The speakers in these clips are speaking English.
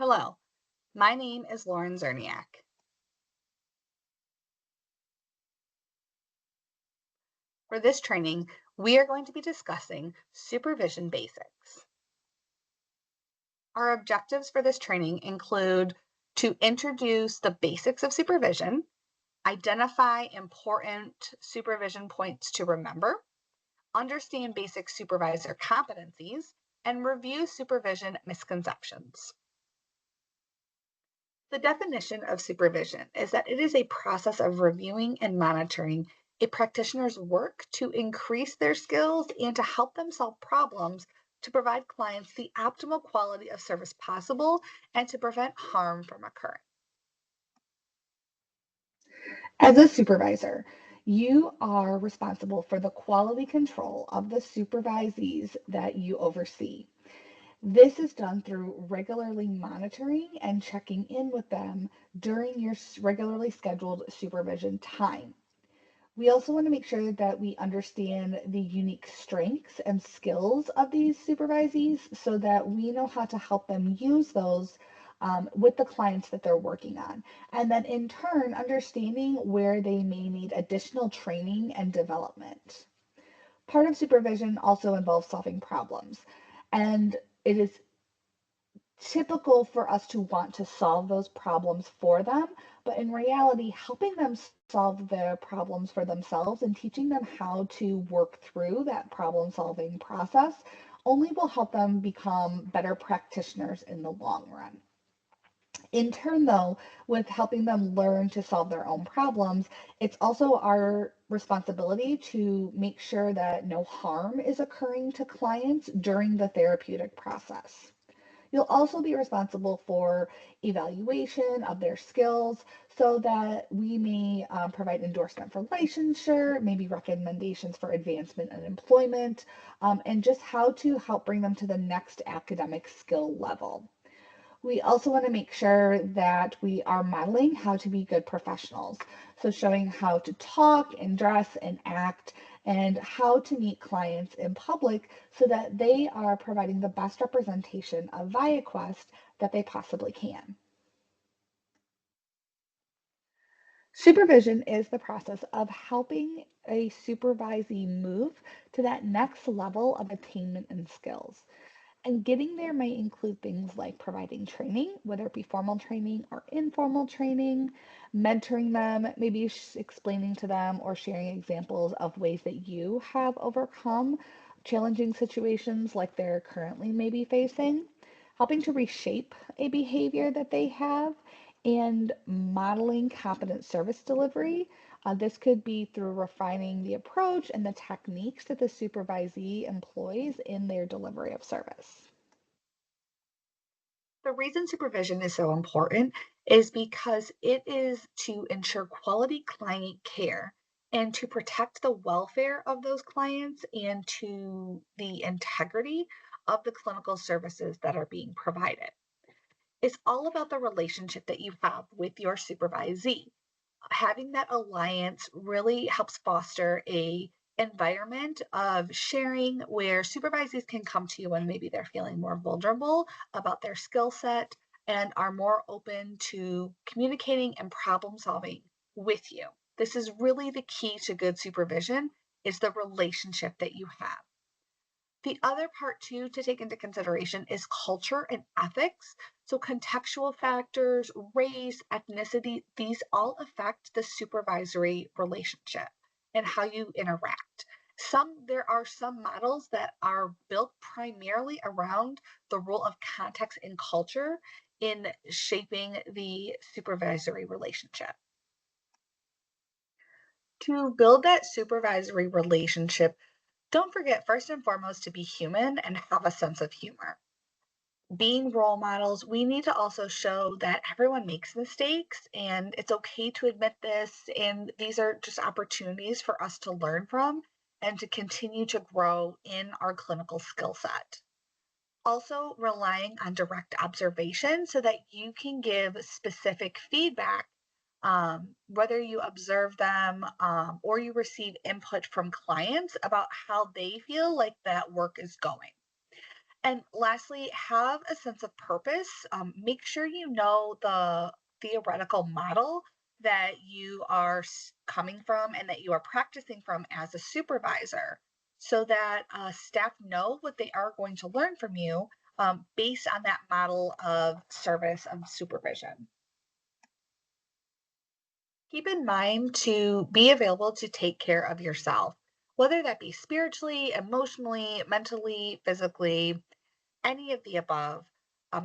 Hello, my name is Lauren Zerniak. For this training, we are going to be discussing supervision basics. Our objectives for this training include to introduce the basics of supervision, identify important supervision points to remember, understand basic supervisor competencies, and review supervision misconceptions. The definition of supervision is that it is a process of reviewing and monitoring a practitioner's work to increase their skills and to help them solve problems to provide clients the optimal quality of service possible and to prevent harm from occurring. As a supervisor, you are responsible for the quality control of the supervisees that you oversee. This is done through regularly monitoring and checking in with them during your regularly scheduled supervision time. We also want to make sure that we understand the unique strengths and skills of these supervisees so that we know how to help them use those with the clients that they're working on. And then in turn, understanding where they may need additional training and development. Part of supervision also involves solving problems. And it is typical for us to want to solve those problems for them, but in reality, helping them solve their problems for themselves and teaching them how to work through that problem solving process only will help them become better practitioners in the long run. In turn, though, with helping them learn to solve their own problems, it's also our responsibility to make sure that no harm is occurring to clients during the therapeutic process. You'll also be responsible for evaluation of their skills so that we may provide endorsement for licensure, maybe recommendations for advancement and employment, and just how to help bring them to the next academic skill level. We also want to make sure that we are modeling how to be good professionals. So showing how to talk and dress and act and how to meet clients in public so that they are providing the best representation of ViaQuest that they possibly can. Supervision is the process of helping a supervisee move to that next level of attainment and skills. And getting there might include things like providing training, whether it be formal training or informal training, mentoring them, maybe explaining to them or sharing examples of ways that you have overcome challenging situations like they're currently maybe facing, helping to reshape a behavior that they have, and modeling competent service delivery. This could be through refining the approach and the techniques that the supervisee employs in their delivery of service. The reason supervision is so important is because it is to ensure quality client care and to protect the welfare of those clients and to the integrity of the clinical services that are being provided. It's all about the relationship that you have with your supervisee. Having that alliance really helps foster a environment of sharing where supervisors can come to you when maybe they're feeling more vulnerable about their skill set and are more open to communicating and problem solving with you. This is really the key to good supervision is the relationship that you have. The other part too to take into consideration is culture and ethics. So contextual factors, race, ethnicity, these all affect the supervisory relationship and how you interact. There are some models that are built primarily around the role of context and culture in shaping the supervisory relationship. To build that supervisory relationship, don't forget, first and foremost, to be human and have a sense of humor. Being role models, we need to also show that everyone makes mistakes and it's okay to admit this. And these are just opportunities for us to learn from and to continue to grow in our clinical skill set. Also, relying on direct observation so that you can give specific feedback, whether you observe them or you receive input from clients about how they feel like that work is going. And lastly, have a sense of purpose. Make sure you know the theoretical model that you are coming from and that you are practicing from as a supervisor so that staff know what they are going to learn from you based on that model of service of supervision. Keep in mind to be available to take care of yourself, whether that be spiritually, emotionally, mentally, physically, any of the above.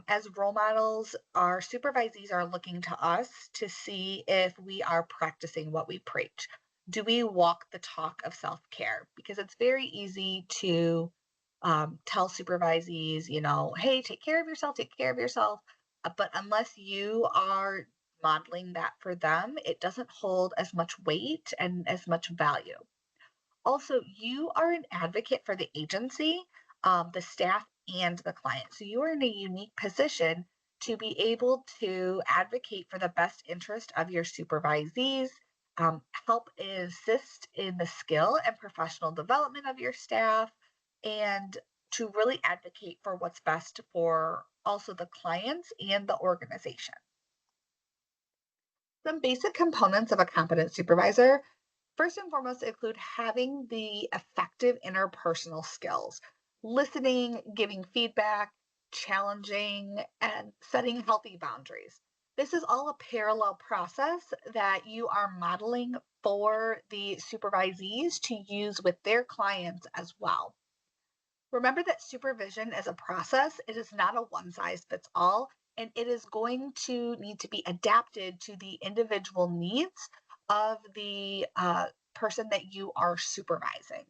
As role models, our supervisees are looking to us to see if we are practicing what we preach. Do we walk the talk of self care? Because it's very easy to tell supervisees, hey, take care of yourself, take care of yourself. But unless you are modeling that for them, it doesn't hold as much weight and as much value. Also, you are an advocate for the agency, the staff, and the client. So you are in a unique position to be able to advocate for the best interest of your supervisees, help assist in the skill and professional development of your staff, and to really advocate for what's best for also the clients and the organization. Some basic components of a competent supervisor first and foremost include having the effective interpersonal skills, listening, giving feedback, challenging, and setting healthy boundaries. This is all a parallel process that you are modeling for the supervisees to use with their clients as well. Remember that supervision is a process, it is not a one size fits all, and it is going to need to be adapted to the individual needs of the person that you are supervising.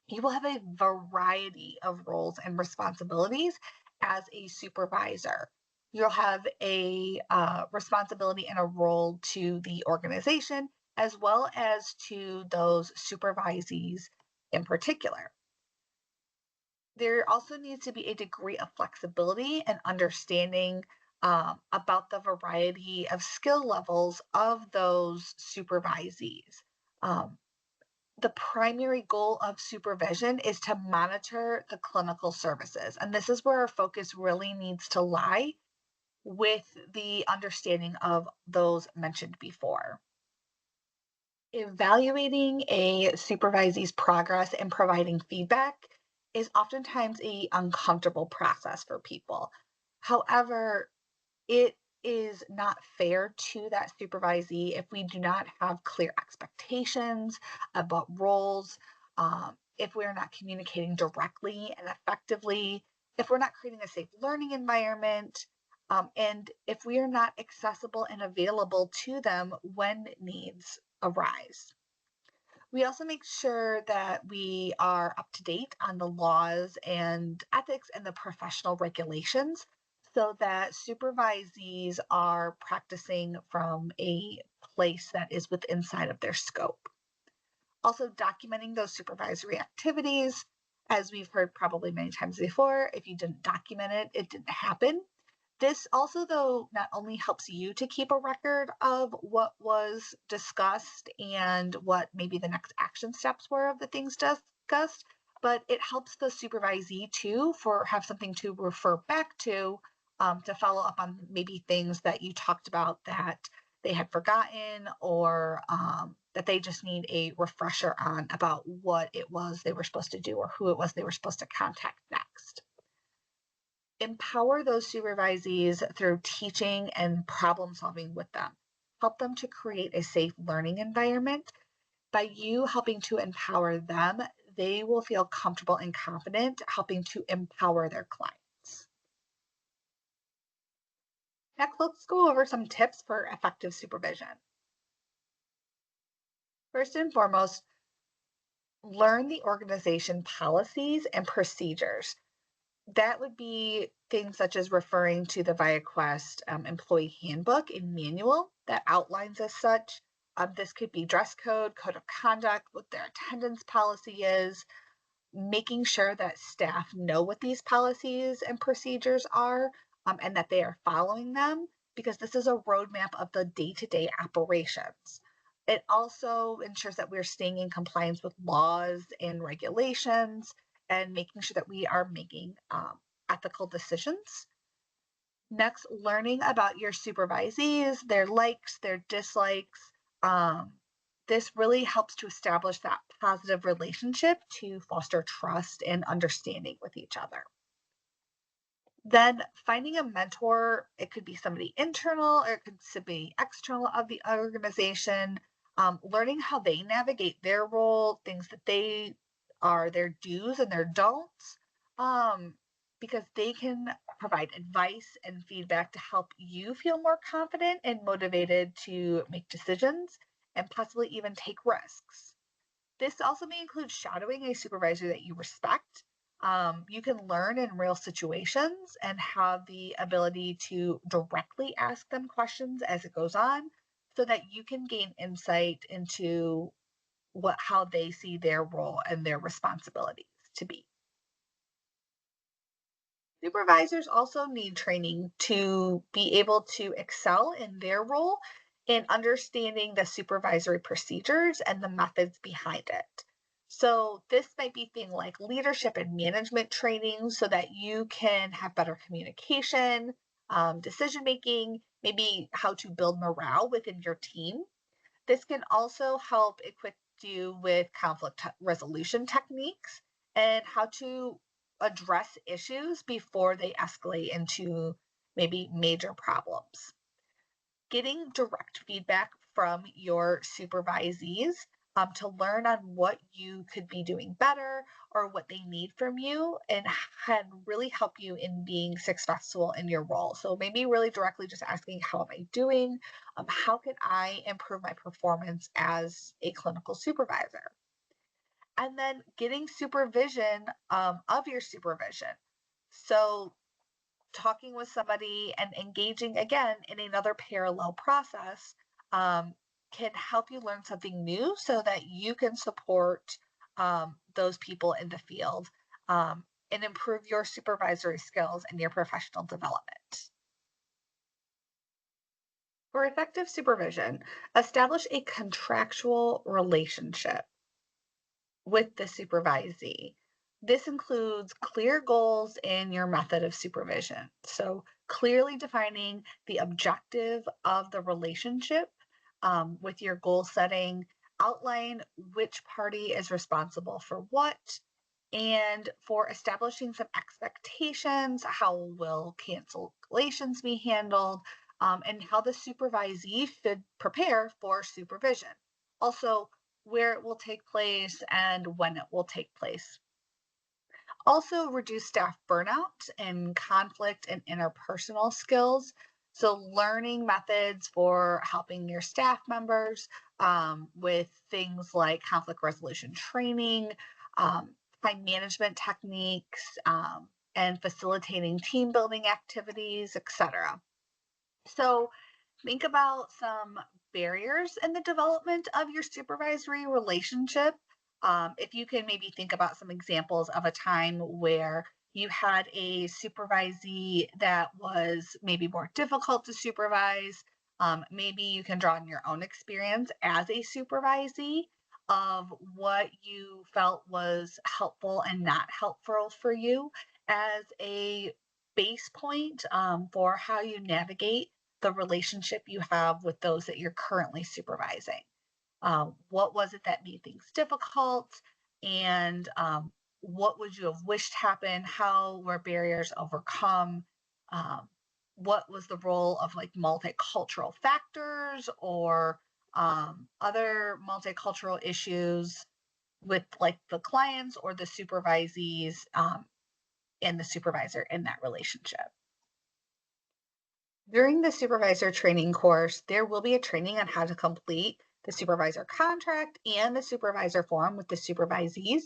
You will have a variety of roles and responsibilities as a supervisor. You'll have a responsibility and a role to the organization as well as to those supervisees in particular. There also needs to be a degree of flexibility and understanding about the variety of skill levels of those supervisees. Um, the primary goal of supervision is to monitor the clinical services. And this is where our focus really needs to lie with the understanding of those mentioned before. Evaluating a supervisee's progress and providing feedback is oftentimes a uncomfortable process for people. However, it is not fair to that supervisee if we do not have clear expectations about roles, if we're not communicating directly and effectively, if we're not creating a safe learning environment, and if we are not accessible and available to them when needs arise. We also make sure that we are up to date on the laws and ethics and the professional regulations so that supervisees are practicing from a place that is within inside of their scope. Also, documenting those supervisory activities. As we've heard probably many times before, if you didn't document it, it didn't happen. This also, though, not only helps you to keep a record of what was discussed and what maybe the next action steps were of the things discussed, but it helps the supervisee too for have something to refer back to follow up on maybe things that you talked about that they had forgotten or that they just need a refresher on about what it was they were supposed to do or who it was they were supposed to contact next. Empower those supervisees through teaching and problem solving with them. Help them to create a safe learning environment. By you helping to empower them, they will feel comfortable and confident helping to empower their clients. Next, let's go over some tips for effective supervision. First and foremost, learn the organization policies and procedures. That would be things such as referring to the ViaQuest employee handbook and manual that outlines as such. This could be dress code, code of conduct, what their attendance policy is, making sure that staff know what these policies and procedures are and that they are following them because this is a roadmap of the day-to-day operations. It also ensures that we're staying in compliance with laws and regulations and making sure that we are making ethical decisions. Next, learning about your supervisees, their likes, their dislikes. Um, this really helps to establish that positive relationship to foster trust and understanding with each other. Then finding a mentor, it could be somebody internal or it could be external of the organization, learning how they navigate their role, things that they are their do's and their don'ts, because they can provide advice and feedback to help you feel more confident and motivated to make decisions and possibly even take risks. This also may include shadowing a supervisor that you respect. You can learn in real situations and have the ability to directly ask them questions as it goes on so that you can gain insight into how they see their role and their responsibilities to be. Supervisors also need training to be able to excel in their role in understanding the supervisory procedures and the methods behind it. So, this might be things like leadership and management training so that you can have better communication, decision making, maybe how to build morale within your team. This can also help equip you with conflict resolution techniques and how to address issues before they escalate into maybe major problems. Getting direct feedback from your supervisees to learn on what you could be doing better or what they need from you and can really help you in being successful in your role. So maybe really directly just asking, how am I doing? How can I improve my performance as a clinical supervisor? And then getting supervision of your supervision. So talking with somebody and engaging again in another parallel process um, can help you learn something new so that you can support those people in the field and improve your supervisory skills and your professional development. For effective supervision, establish a contractual relationship with the supervisee. This includes clear goals in your method of supervision. So, clearly defining the objective of the relationship with your goal setting, outline which party is responsible for what, and for establishing some expectations, how will cancellations be handled, and how the supervisee should prepare for supervision. Also, where it will take place and when it will take place. Also, reduce staff burnout and conflict and interpersonal skills. So, learning methods for helping your staff members with things like conflict resolution training, time management techniques, and facilitating team building activities, etc. So, think about some barriers in the development of your supervisory relationship. If you can maybe think about some examples of a time where you had a supervisee that was maybe more difficult to supervise, maybe you can draw on your own experience as a supervisee of what you felt was helpful and not helpful for you as a base point for how you navigate the relationship you have with those that you're currently supervising. What was it that made things difficult? And what would you have wished happened? How were barriers overcome? Um, what was the role of like multicultural factors or other multicultural issues with like the clients or the supervisees and the supervisor in that relationship? During the supervisor training course, there will be a training on how to complete the supervisor contract and the supervisor form with the supervisees.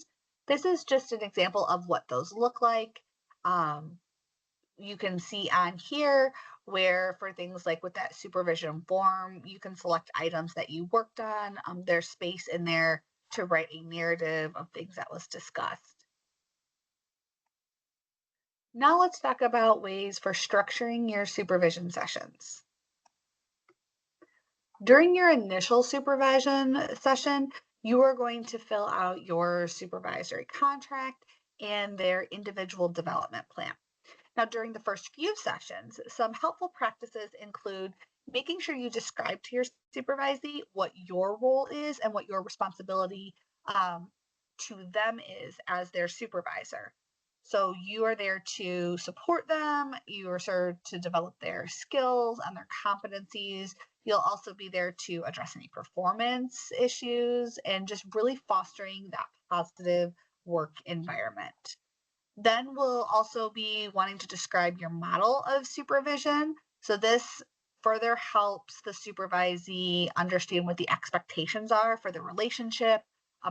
This is just an example of what those look like. Um, you can see on here where for things like with that supervision form, you can select items that you worked on. There's space in there to write a narrative of things that was discussed. Now let's talk about ways for structuring your supervision sessions. During your initial supervision session, you are going to fill out your supervisory contract and their individual development plan. Now, during the first few sessions, some helpful practices include making sure you describe to your supervisee what your role is and what your responsibility um, to them is as their supervisor. So you are there to support them, you are there to develop their skills and their competencies. You'll also be there to address any performance issues and just really fostering that positive work environment. Then we'll also be wanting to describe your model of supervision. So this further helps the supervisee understand what the expectations are for the relationship,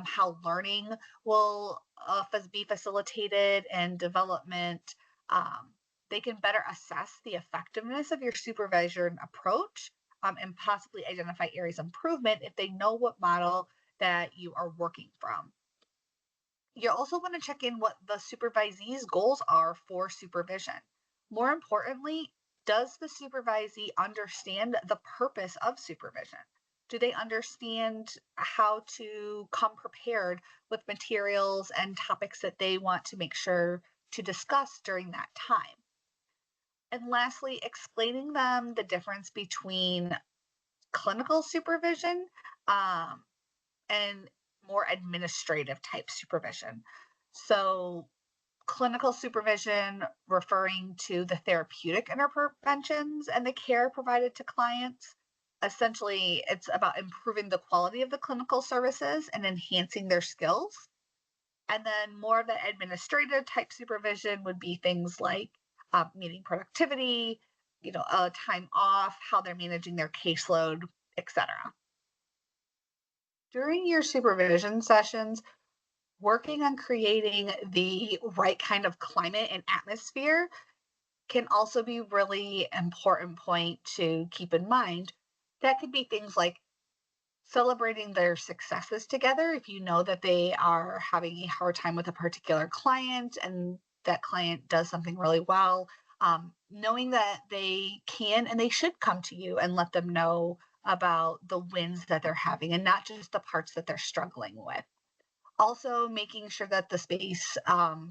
how learning will be facilitated and development. Um, they can better assess the effectiveness of your supervision approach and possibly identify areas of improvement if they know what model that you are working from. You also want to check in what the supervisee's goals are for supervision. More importantly, does the supervisee understand the purpose of supervision? Do they understand how to come prepared with materials and topics that they want to make sure to discuss during that time? And lastly, explaining them the difference between clinical supervision um, and more administrative type supervision. So, clinical supervision referring to the therapeutic interventions and the care provided to clients. Essentially, it's about improving the quality of the clinical services and enhancing their skills. And then more of the administrative type supervision would be things like meeting productivity, time off, how they're managing their caseload, etc. During your supervision sessions, working on creating the right kind of climate and atmosphere can also be really important point to keep in mind. That could be things like celebrating their successes together. If you know that they are having a hard time with a particular client and that client does something really well, knowing that they can and they should come to you and let them know about the wins that they're having and not just the parts that they're struggling with. Also, making sure that the space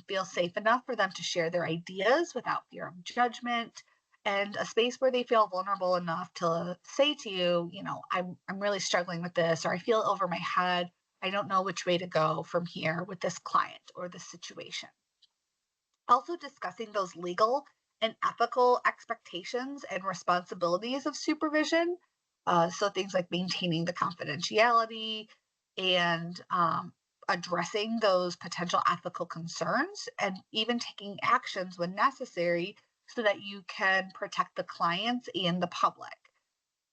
feels safe enough for them to share their ideas without fear of judgment, and a space where they feel vulnerable enough to say to you, I'm really struggling with this, or I feel over my head. I don't know which way to go from here with this client or this situation. Also, discussing those legal and ethical expectations and responsibilities of supervision. So, things like maintaining the confidentiality and addressing those potential ethical concerns and even taking actions when necessary so that you can protect the clients and the public.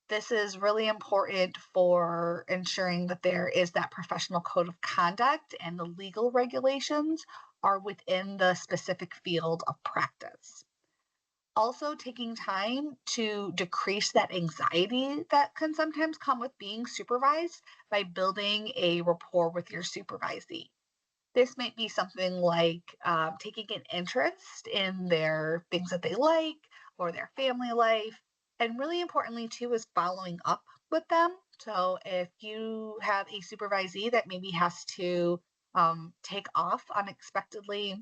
This is really important for ensuring that there is that professional code of conduct and the legal regulations are within the specific field of practice. Also, taking time to decrease that anxiety that can sometimes come with being supervised by building a rapport with your supervisee. This might be something like taking an interest in their things that they like or their family life. And really importantly, too, is following up with them. So if you have a supervisee that maybe has to take off unexpectedly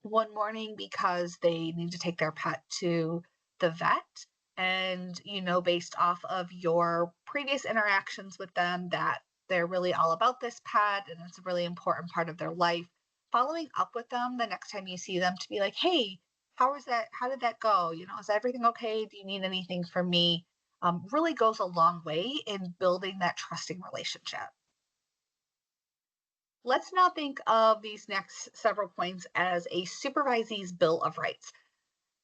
one morning because they need to take their pet to the vet, and based off of your previous interactions with them that they're really all about this pet and it's a really important part of their life, following up with them the next time you see them to be like, hey, how did that go, is everything okay, do you need anything from me, really goes a long way in building that trusting relationship. Let's now think of these next several points as a supervisee's Bill of Rights.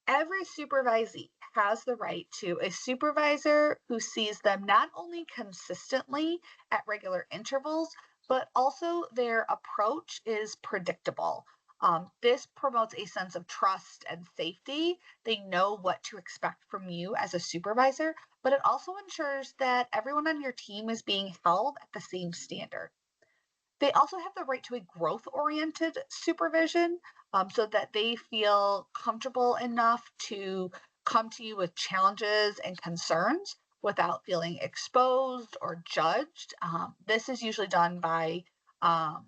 Every supervisee has the right to a supervisor who sees them not only consistently at regular intervals, but also their approach is predictable. This promotes a sense of trust and safety. They know what to expect from you as a supervisor, but it also ensures that everyone on your team is being held at the same standard. They also have the right to a growth oriented supervision, so that they feel comfortable enough to come to you with challenges and concerns without feeling exposed or judged. This is usually done by um,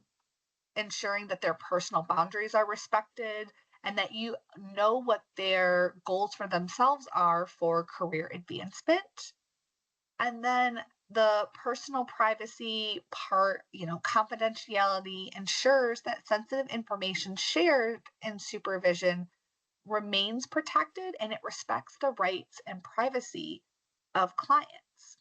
ensuring that their personal boundaries are respected and that you know what their goals for themselves are for career advancement. And then the personal privacy part, confidentiality ensures that sensitive information shared in supervision remains protected and it respects the rights and privacy of clients.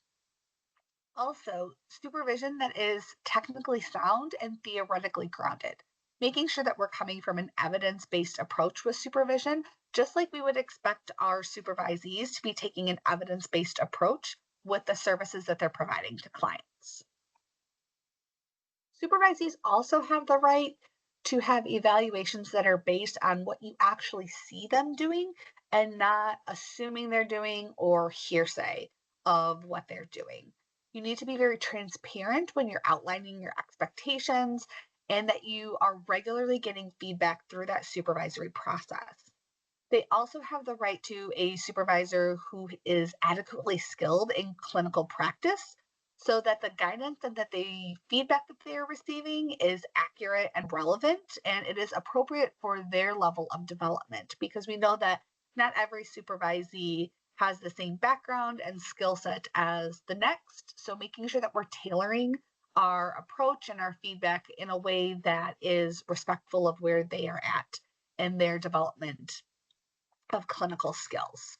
Also, supervision that is technically sound and theoretically grounded, making sure that we're coming from an evidence based approach with supervision, just like we would expect our supervisees to be taking an evidence based approach with the services that they're providing to clients. Supervisees also have the right to have evaluations that are based on what you actually see them doing and not assuming they're doing or hearsay of what they're doing. You need to be very transparent when you're outlining your expectations and that you are regularly getting feedback through that supervisory process. They also have the right to a supervisor who is adequately skilled in clinical practice so that the guidance and that the feedback that they are receiving is accurate and relevant and it is appropriate for their level of development because we know that not every supervisee has the same background and skill set as the next. So making sure that we're tailoring our approach and our feedback in a way that is respectful of where they are at in their development of clinical skills.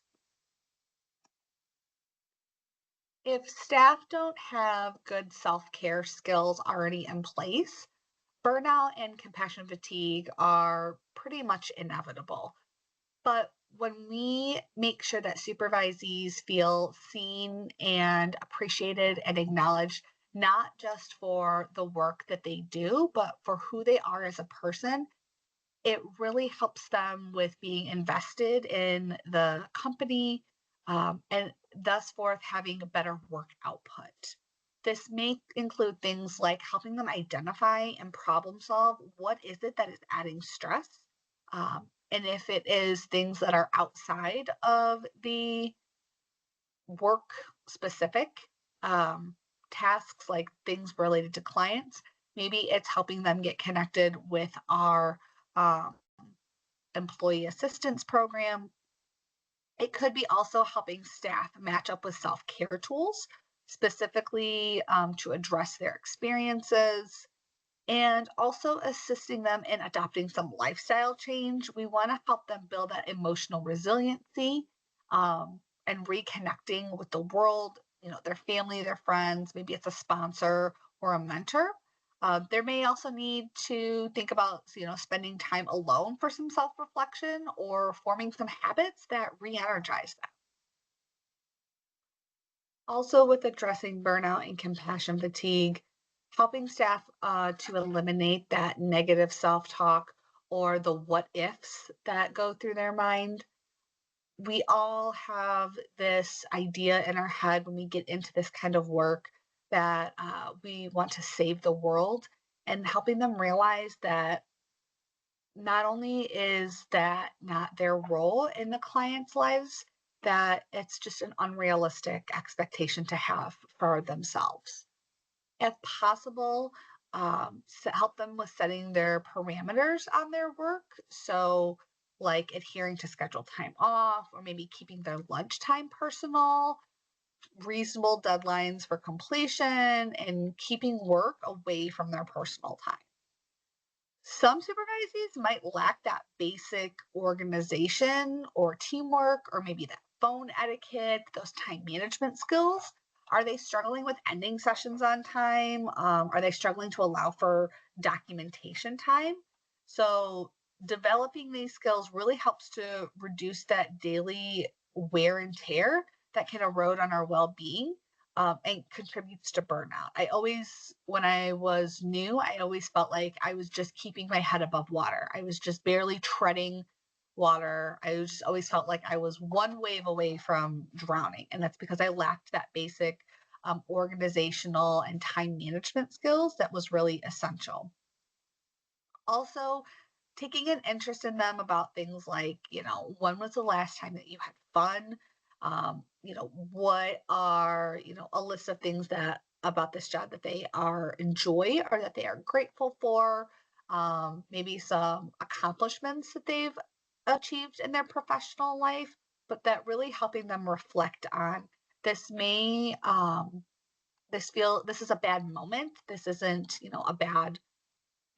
If staff don't have good self care skills already in place, burnout and compassion fatigue are pretty much inevitable. But when we make sure that supervisees feel seen and appreciated and acknowledged, not just for the work that they do, but for who they are as a person, it really helps them with being invested in the company and thus forth having a better work output. This may include things like helping them identify and problem solve what is it that is adding stress. And if it is things that are outside of the work specific um, tasks, like things related to clients, maybe it's helping them get connected with our um, employee assistance program. It could be also helping staff match up with self care tools, specifically to address their experiences and also assisting them in adopting some lifestyle change. We want to help them build that emotional resiliency and reconnecting with the world, their family, their friends, maybe it's a sponsor or a mentor. There may also need to think about, spending time alone for some self-reflection or forming some habits that re-energize them. Also, with addressing burnout and compassion fatigue, helping staff to eliminate that negative self talk or the what ifs that go through their mind. We all have this idea in our head when we get into this kind of work that we want to save the world, and helping them realize that not only is that not their role in the client's lives, that it's just an unrealistic expectation to have for themselves. If possible, help them with setting their parameters on their work. So, like adhering to scheduled time off, or maybe keeping their lunchtime personal, reasonable deadlines for completion, and keeping work away from their personal time. Some supervisees might lack that basic organization or teamwork, or maybe that phone etiquette, those time management skills. Are they struggling with ending sessions on time? Are they struggling to allow for documentation time? So, developing these skills really helps to reduce that daily wear and tear that can erode on our well being and contributes to burnout. When I was new, I always felt like I was just keeping my head above water. I was just barely treading water. I just always felt like I was one wave away from drowning. And that's because I lacked that basic organizational and time management skills that was really essential. Also, taking an interest in them about things like, when was the last time that you had fun? What are, a list of things that about this job that they are enjoy or that they are grateful for? maybe some accomplishments that they've achieved in their professional life, but that really helping them reflect on this may this is a bad moment. This isn't, a bad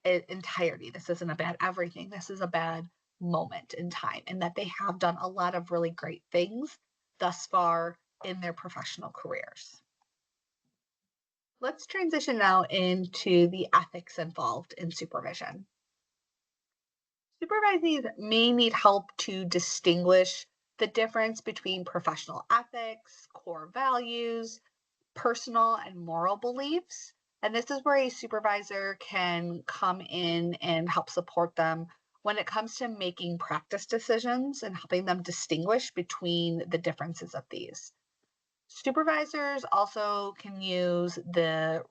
entirety. This isn't a bad everything. This is a bad moment in time, and that they have done a lot of really great things thus far in their professional careers. Let's transition now into the ethics involved in supervision. Supervisees may need help to distinguish the difference between professional ethics, core values, personal and moral beliefs. And this is where a supervisor can come in and help support them when it comes to making practice decisions and helping them distinguish between the differences of these. Supervisors also can use the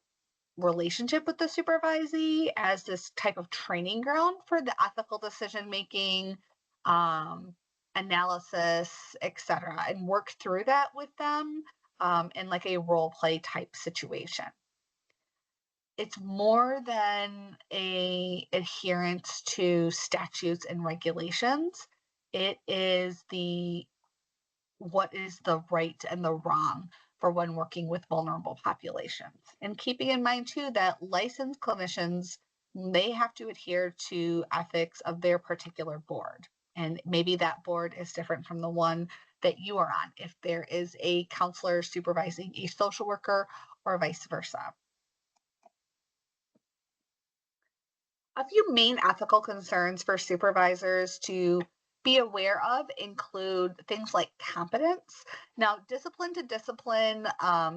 relationship with the supervisee as this type of training ground for the ethical decision making, um, analysis, etc., and work through that with them in like a role play type situation. It's more than a adherence to statutes and regulations. It is the what is the right and the wrong for when working with vulnerable populations. And keeping in mind too that licensed clinicians, they have to adhere to ethics of their particular board. And maybe that board is different from the one that you are on, if there is a counselor supervising a social worker or vice versa. A few main ethical concerns for supervisors to be aware of include things like competence. Now, discipline to discipline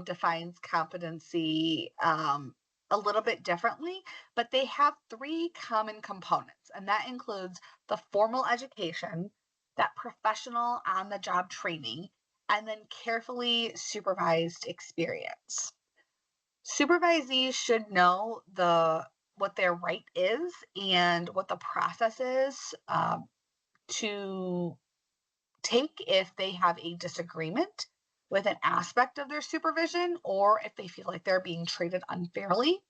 defines competency a little bit differently, but they have three common components, and that includes the formal education, that professional on the job training, and then carefully supervised experience. Supervisees should know what their right is and what the process is to take if they have a disagreement with an aspect of their supervision or if they feel like they're being treated unfairly.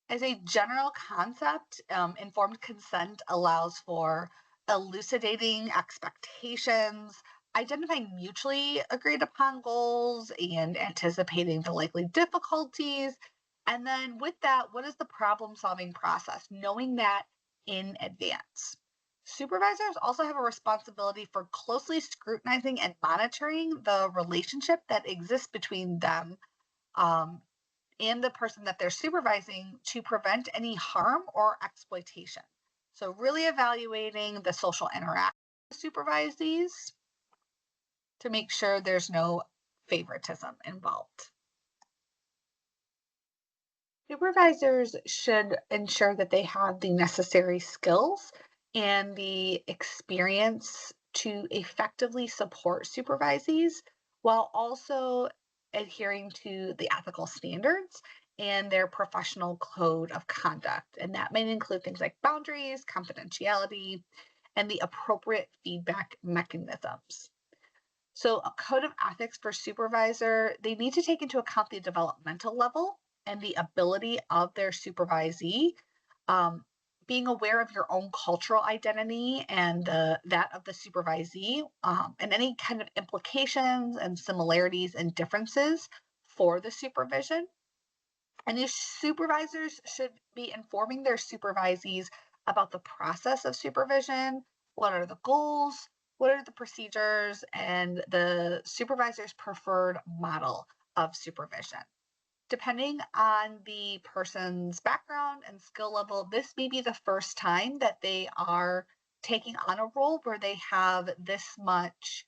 As a general concept, informed consent allows for elucidating expectations, identifying mutually agreed upon goals, and anticipating the likely difficulties. And then, with that, what is the problem solving process? Knowing that in advance. Supervisors also have a responsibility for closely scrutinizing and monitoring the relationship that exists between them um, and the person that they're supervising to prevent any harm or exploitation. So, really evaluating the social interaction with supervisees to make sure there's no favoritism involved. Supervisors should ensure that they have the necessary skills and the experience to effectively support supervisees while also adhering to the ethical standards and their professional code of conduct. And that may include things like boundaries, confidentiality, and the appropriate feedback mechanisms. So, a code of ethics for supervisor, they need to take into account the developmental level and the ability of their supervisee, um, being aware of your own cultural identity and that of the supervisee, and any kind of implications and similarities and differences for the supervision. And these supervisors should be informing their supervisees about the process of supervision, what are the goals, what are the procedures, and the supervisor's preferred model of supervision. Depending on the person's background and skill level, this may be the first time that they are taking on a role where they have this much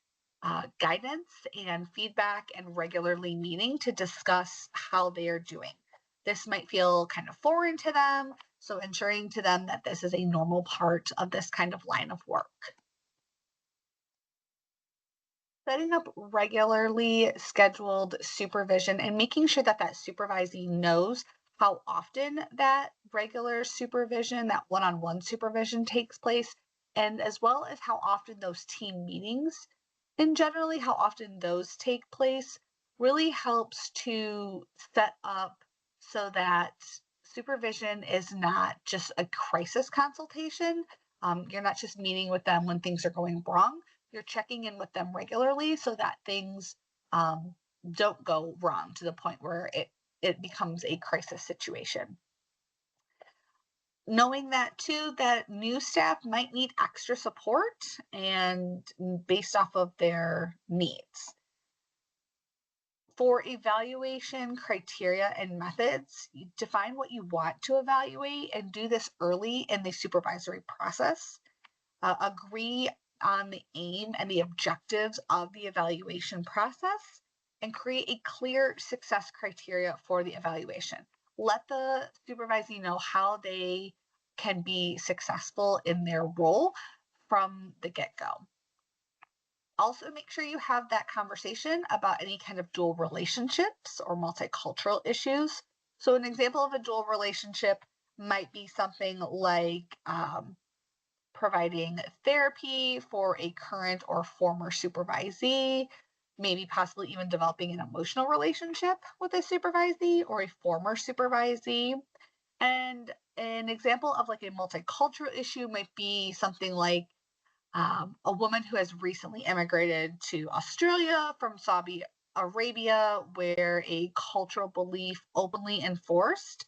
guidance and feedback and regularly meeting to discuss how they are doing. This might feel kind of foreign to them, so ensuring to them that this is a normal part of this kind of line of work. Setting up regularly scheduled supervision and making sure that that supervisee knows how often that regular supervision, that one-on-one supervision takes place, and as well as how often those team meetings and generally how often those take place really helps to set up so that supervision is not just a crisis consultation. You're not just meeting with them when things are going wrong. You're checking in with them regularly so that things don't go wrong to the point where it becomes a crisis situation. Knowing that too, that new staff might need extra support and based off of their needs. For evaluation criteria and methods, you define what you want to evaluate and do this early in the supervisory process. Agree on the aim and the objectives of the evaluation process and create a clear success criteria for the evaluation. Let the supervisee know how they can be successful in their role from the get-go. Also, make sure you have that conversation about any kind of dual relationships or multicultural issues. So an example of a dual relationship might be something like providing therapy for a current or former supervisee, maybe possibly even developing an emotional relationship with a supervisee or a former supervisee. And an example of like a multicultural issue might be something like a woman who has recently immigrated to Australia from Saudi Arabia, where a cultural belief openly enforced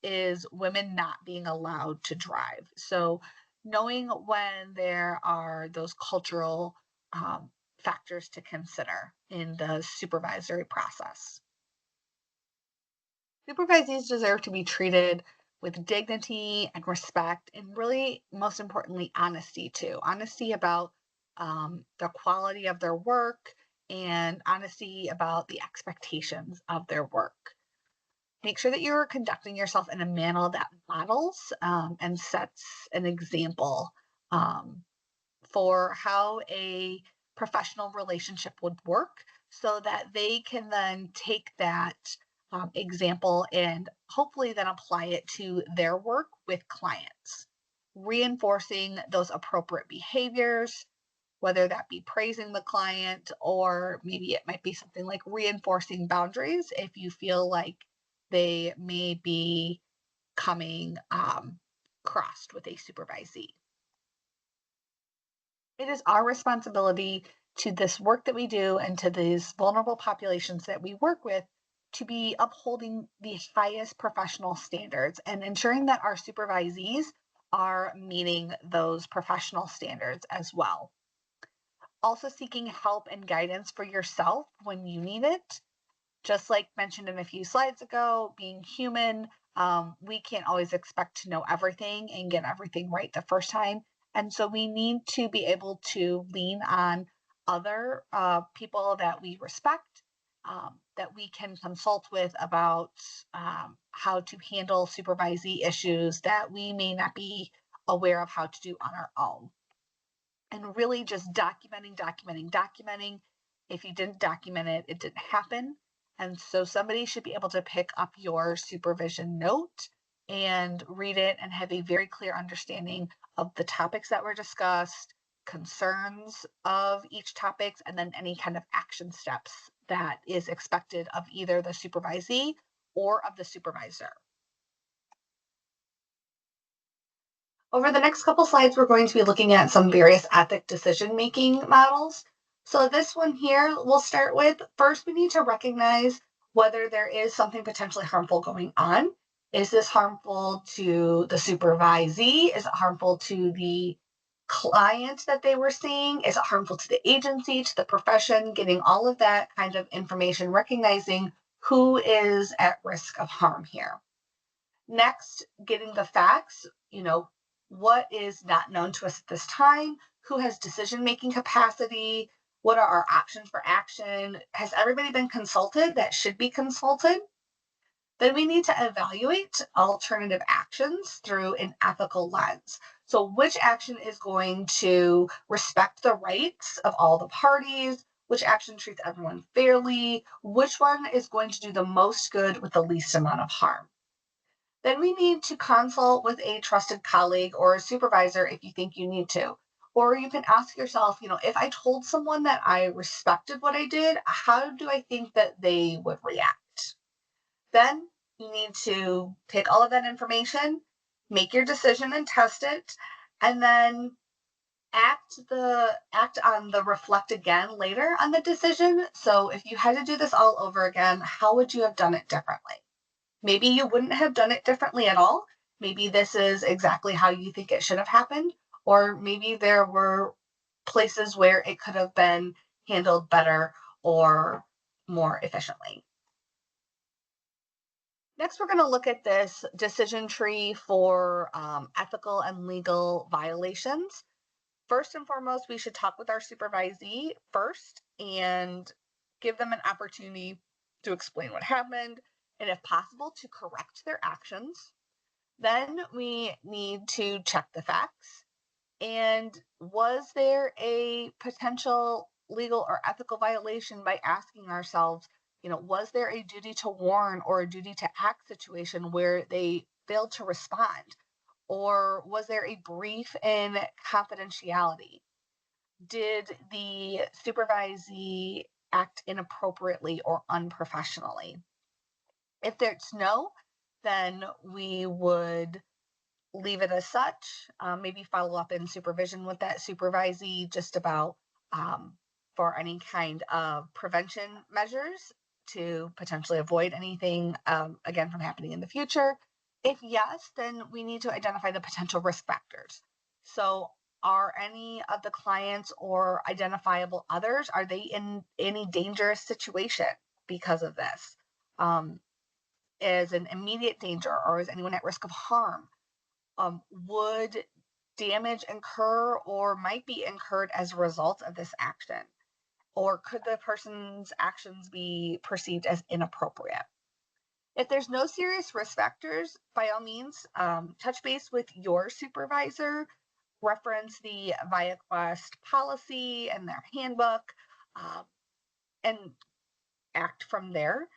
is women not being allowed to drive. So, knowing when there are those cultural factors to consider in the supervisory process. Supervisees deserve to be treated with dignity and respect, and really, most importantly, honesty too. Honesty about the quality of their work and honesty about the expectations of their work. Make sure that you're conducting yourself in a manner that models and sets an example for how a professional relationship would work so that they can then take that example and hopefully then apply it to their work with clients, reinforcing those appropriate behaviors, whether that be praising the client or maybe it might be something like reinforcing boundaries if you feel like they may be coming crossed with a supervisee. It is our responsibility to this work that we do and to these vulnerable populations that we work with to be upholding the highest professional standards and ensuring that our supervisees are meeting those professional standards as well. Also seeking help and guidance for yourself when you need it. Just like mentioned in a few slides ago, being human, we can't always expect to know everything and get everything right the first time. And so we need to be able to lean on other people that we respect, that we can consult with about how to handle supervisee issues that we may not be aware of how to do on our own. And really just documenting. If you didn't document it, it didn't happen. And so somebody should be able to pick up your supervision note and read it and have a very clear understanding of the topics that were discussed, concerns of each topic, and then any kind of action steps that is expected of either the supervisee or of the supervisor. Over the next couple slides, we're going to be looking at some various ethic decision-making models. So this one here we'll start with. First, we need to recognize whether there is something potentially harmful going on. Is this harmful to the supervisee? Is it harmful to the client that they were seeing? Is it harmful to the agency, to the profession? Getting all of that kind of information, recognizing who is at risk of harm here. Next, getting the facts, what is not known to us at this time? Who has decision-making capacity? What are our options for action? Has everybody been consulted that should be consulted? Then we need to evaluate alternative actions through an ethical lens. So which action is going to respect the rights of all the parties? Which action treats everyone fairly? Which one is going to do the most good with the least amount of harm? Then we need to consult with a trusted colleague or a supervisor if you think you need to. Or you can ask yourself, if I told someone that I respected what I did, how do I think that they would react? Then You need to take all of that information, make your decision and test it, and then act on the reflect again later on the decision. So if you had to do this all over again, how would you have done it differently? Maybe you wouldn't have done it differently at all. Maybe this is exactly how you think it should have happened, or maybe there were places where it could have been handled better or more efficiently. Next, we're going to look at this decision tree for ethical and legal violations. First and foremost, we should talk with our supervisee first and give them an opportunity to explain what happened and, if possible, to correct their actions. Then we need to check the facts. And was there a potential legal or ethical violation by asking ourselves, was there a duty to warn or a duty to act situation where they failed to respond? Or was there a brief in confidentiality? Did the supervisee act inappropriately or unprofessionally? If there's no, then we would leave it as such, maybe follow up in supervision with that supervisee just about for any kind of prevention measures to potentially avoid anything, again, from happening in the future. If yes, then we need to identify the potential risk factors. So are any of the clients or identifiable others, are they in any dangerous situation because of this? Is an immediate danger, or is anyone at risk of harm? Would damage incur or might be incurred as a result of this action? Or could the person's actions be perceived as inappropriate? If there's no serious risk factors, by all means, touch base with your supervisor, reference the ViaQuest policy and their handbook, and act from there.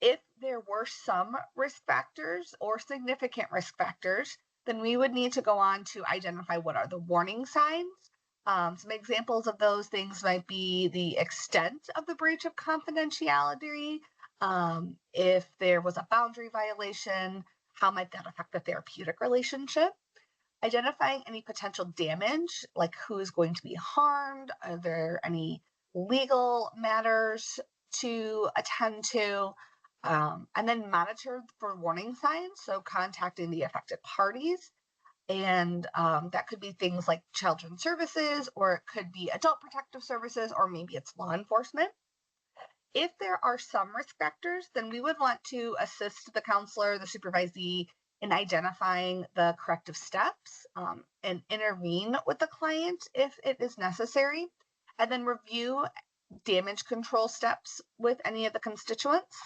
If there were some risk factors or significant risk factors, then we would need to go on to identify what are the warning signs. Some examples of those things might be the extent of the breach of confidentiality. If there was a boundary violation, how might that affect the therapeutic relationship? Identifying any potential damage, like who is going to be harmed, are there any legal matters to attend to, and then monitor for warning signs. So contacting the affected parties. And that could be things like children's services, or it could be adult protective services, or maybe it's law enforcement. If there are some risk factors, then we would want to assist the counselor, the supervisee, in identifying the corrective steps, and intervene with the client if it is necessary, and then review damage control steps with any of the constituents.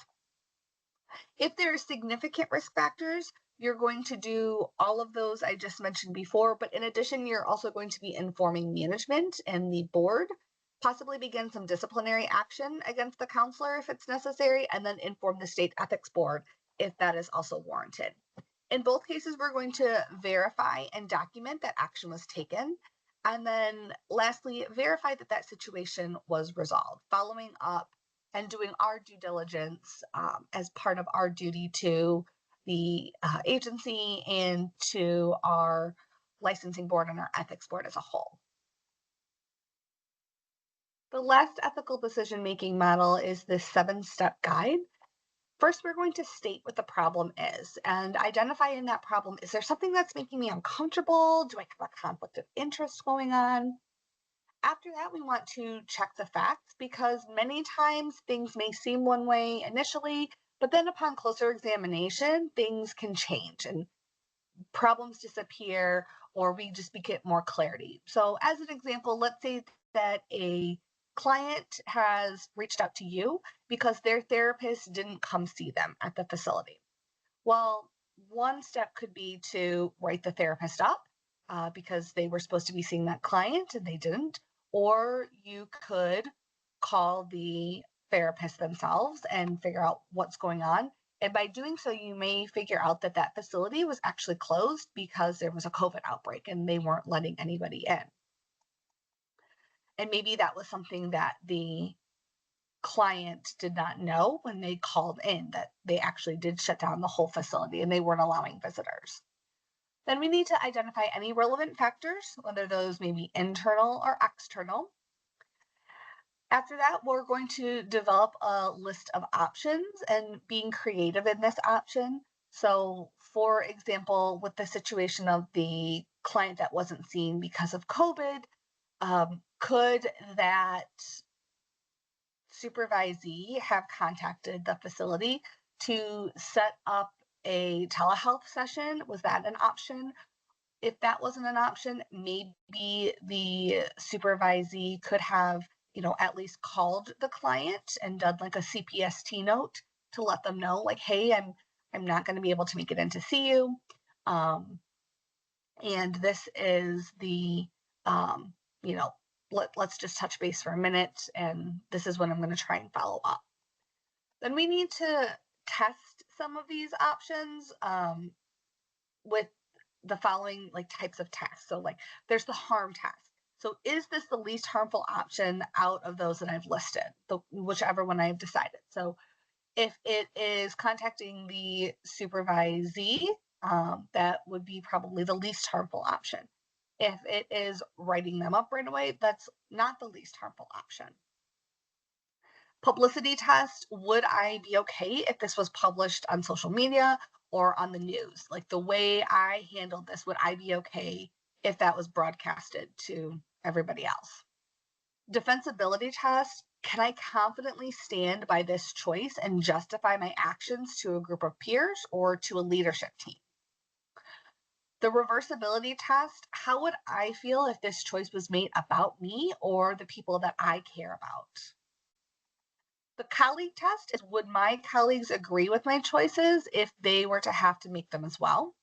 If there are significant risk factors, you're going to do all of those I just mentioned before, but in addition, you're also going to be informing management and the board, possibly begin some disciplinary action against the counselor if it's necessary, and then inform the state ethics board if that is also warranted. In both cases, we're going to verify and document that action was taken. And then lastly, verify that that situation was resolved, following up and doing our due diligence as part of our duty to the agency and to our licensing board and our ethics board as a whole. The last ethical decision-making model is the 7-step guide. First, we're going to state what the problem is and identify in that problem, is there something that's making me uncomfortable? Do I have a conflict of interest going on? After that, we want to check the facts, because many times things may seem one way initially, but then upon closer examination, things can change and problems disappear, or we just get more clarity. So as an example, let's say that a client has reached out to you because their therapist didn't come see them at the facility. Well, one step could be to write the therapist up because they were supposed to be seeing that client and they didn't. Or you could call the therapist themselves and figure out what's going on. And by doing so, you may figure out that that facility was actually closed because there was a COVID outbreak and they weren't letting anybody in. And maybe that was something that the client did not know when they called in that they actually did shut down the whole facility and they weren't allowing visitors. Then we need to identify any relevant factors, whether those may be internal or external. After that, we're going to develop a list of options and being creative in this option. So, for example, with the situation of the client that wasn't seen because of COVID, could that supervisee have contacted the facility to set up a telehealth session? Was that an option? If that wasn't an option, maybe the supervisee could have, at least called the client and done like a CPST note to let them know, like, hey, I'm not going to be able to make it in to see you. And this is the, um, you know, let's just touch base for a minute, and this is when I'm going to try and follow up. Then we need to test some of these options with the following like types of tests. So like there's the harm test. So is this the least harmful option out of those that I've listed, whichever one I've decided? So if it is contacting the supervisee, that would be probably the least harmful option. If it is writing them up right away, that's not the least harmful option. Publicity test, would I be okay if this was published on social media or on the news? Like the way I handled this, would I be okay if that was broadcasted to everybody else? Defensibility test, can I confidently stand by this choice and justify my actions to a group of peers or to a leadership team? The reversibility test, how would I feel if this choice was made about me or the people that I care about? The colleague test is, would my colleagues agree with my choices if they were to have to make them as well?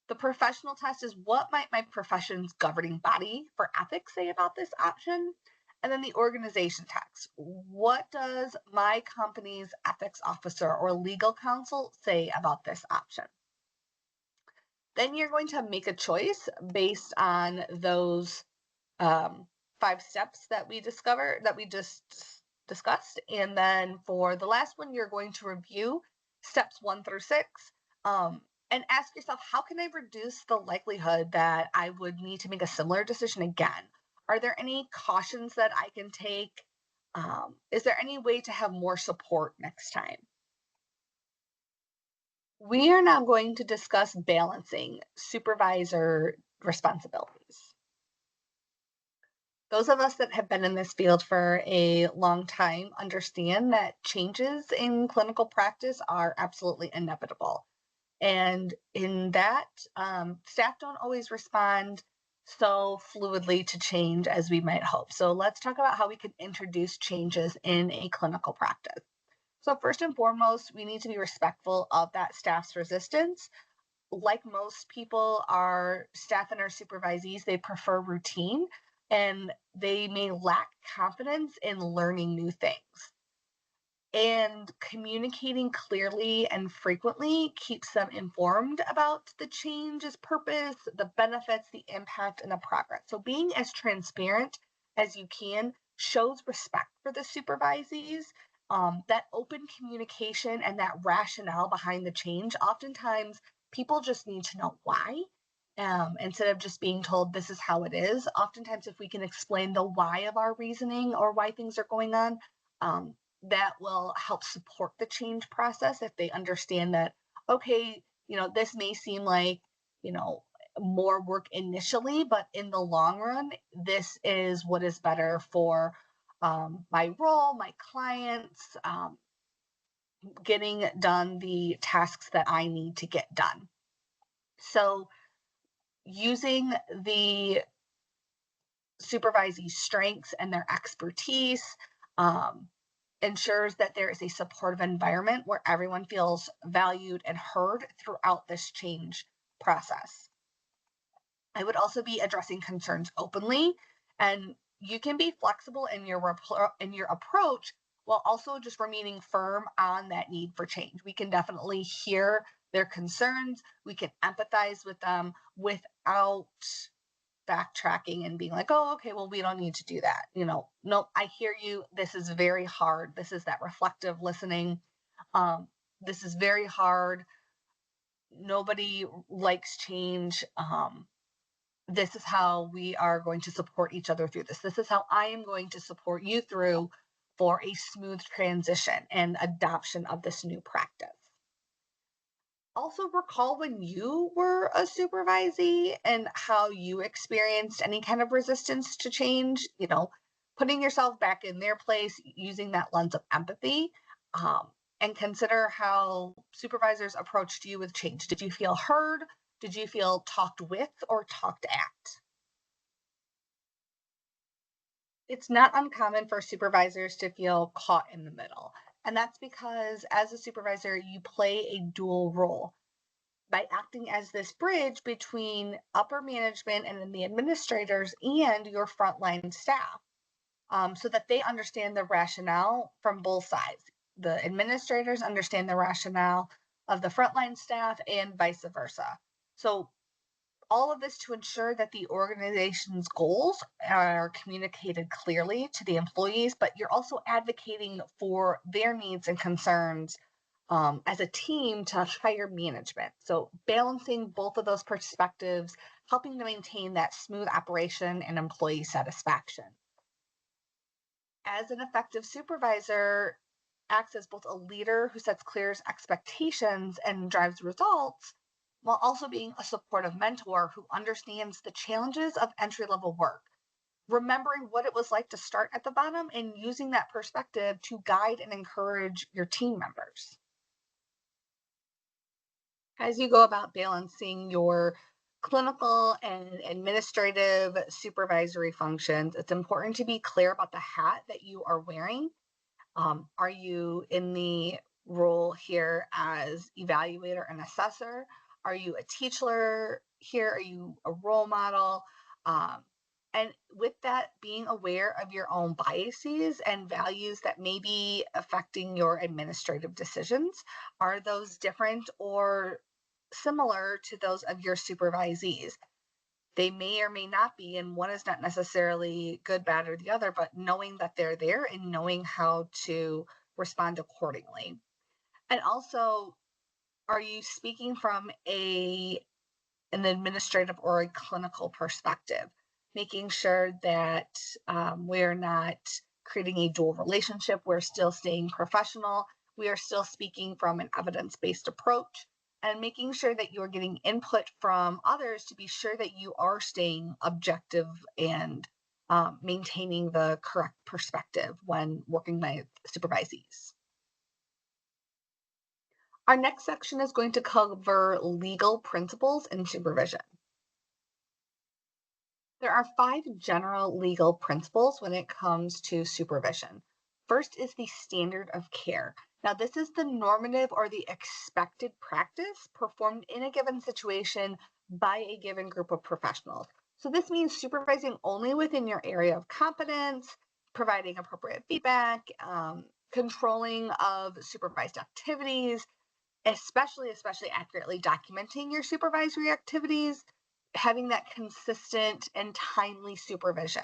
The professional test is, what might my profession's governing body for ethics say about this option? And then the organization test, what does my company's ethics officer or legal counsel say about this option? Then you're going to make a choice based on those 5 steps that we just discussed. And then for the last one, you're going to review steps 1 through 6, and ask yourself, how can I reduce the likelihood that I would need to make a similar decision again? Are there any cautions that I can take? Is there any way to have more support next time? We are now going to discuss balancing supervisor responsibilities. Those of us that have been in this field for a long time understand that changes in clinical practice are absolutely inevitable. And in that, staff don't always respond so fluidly to change as we might hope. So let's talk about how we can introduce changes in a clinical practice. So first and foremost, we need to be respectful of that staff's resistance. Like most people, our staff and our supervisees, they prefer routine and they may lack confidence in learning new things. And communicating clearly and frequently keeps them informed about the change's purpose, the benefits, the impact, and the progress. So being as transparent as you can shows respect for the supervisees. That open communication and that rationale behind the change, oftentimes people just need to know why. Instead of just being told this is how it is, oftentimes if we can explain the why of our reasoning or why things are going on, that will help support the change process if they understand that, okay, this may seem like, you know, more work initially, but in the long run, this is what is better for my role, my clients, getting done the tasks that I need to get done. So using the supervisee's strengths and their expertise, um, ensures that there is a supportive environment where everyone feels valued and heard throughout this change process. I would also be addressing concerns openly, and you can be flexible in your approach while also just remaining firm on that need for change. We can definitely hear their concerns. We can empathize with them without backtracking and being like, oh, okay, well, we don't need to do that. No, I hear you. This is very hard. This is that reflective listening. This is very hard. Nobody likes change. This is how we are going to support each other through this. This is how I am going to support you through for a smooth transition and adoption of this new practice. Also, recall when you were a supervisee and how you experienced any kind of resistance to change, putting yourself back in their place, using that lens of empathy, and consider how supervisors approached you with change. Did you feel heard? Did you feel talked with or talked at? It's not uncommon for supervisors to feel caught in the middle. And that's because as a supervisor, you play a dual role by acting as this bridge between upper management and then the administrators and your frontline staff, so that they understand the rationale from both sides. The administrators understand the rationale of the frontline staff and vice versa. So all of this to ensure that the organization's goals are communicated clearly to the employees, but you're also advocating for their needs and concerns as a team to higher management. So balancing both of those perspectives, helping to maintain that smooth operation and employee satisfaction. As an effective supervisor, acts as both a leader who sets clear expectations and drives results, while also being a supportive mentor who understands the challenges of entry-level work, remembering what it was like to start at the bottom and using that perspective to guide and encourage your team members. As you go about balancing your clinical and administrative supervisory functions, it's important to be clear about the hat that you are wearing. Are you in the role here as evaluator and assessor? Are you a teacher here? Are you a role model? Um, and with that, being aware of your own biases and values that may be affecting your administrative decisions. Are those different or similar to those of your supervisees? They may or may not be, and one is not necessarily good, bad, or the other, but knowing that they're there and knowing how to respond accordingly. And also, are you speaking from an administrative or a clinical perspective, making sure that we're not creating a dual relationship, we're still staying professional, we are still speaking from an evidence-based approach, and making sure that you're getting input from others to be sure that you are staying objective and maintaining the correct perspective when working with supervisees. Our next section is going to cover legal principles in supervision. There are 5 general legal principles when it comes to supervision. First is the standard of care. Now, this is the normative or the expected practice performed in a given situation by a given group of professionals. So this means supervising only within your area of competence, providing appropriate feedback, controlling of supervised activities, especially accurately documenting your supervisory activities, having that consistent and timely supervision.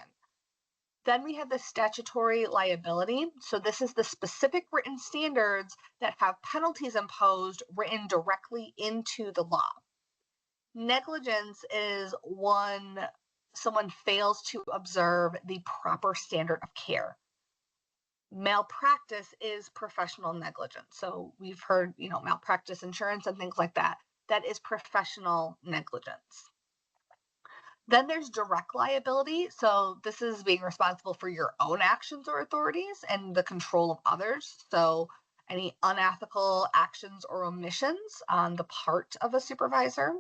Then we have the statutory liability. So this is the specific written standards that have penalties imposed written directly into the law. Negligence is when someone fails to observe the proper standard of care. Malpractice is professional negligence. So we've heard, malpractice insurance and things like that. That is professional negligence. Then there's direct liability. So this is being responsible for your own actions or authorities and the control of others. So any unethical actions or omissions on the part of a supervisor.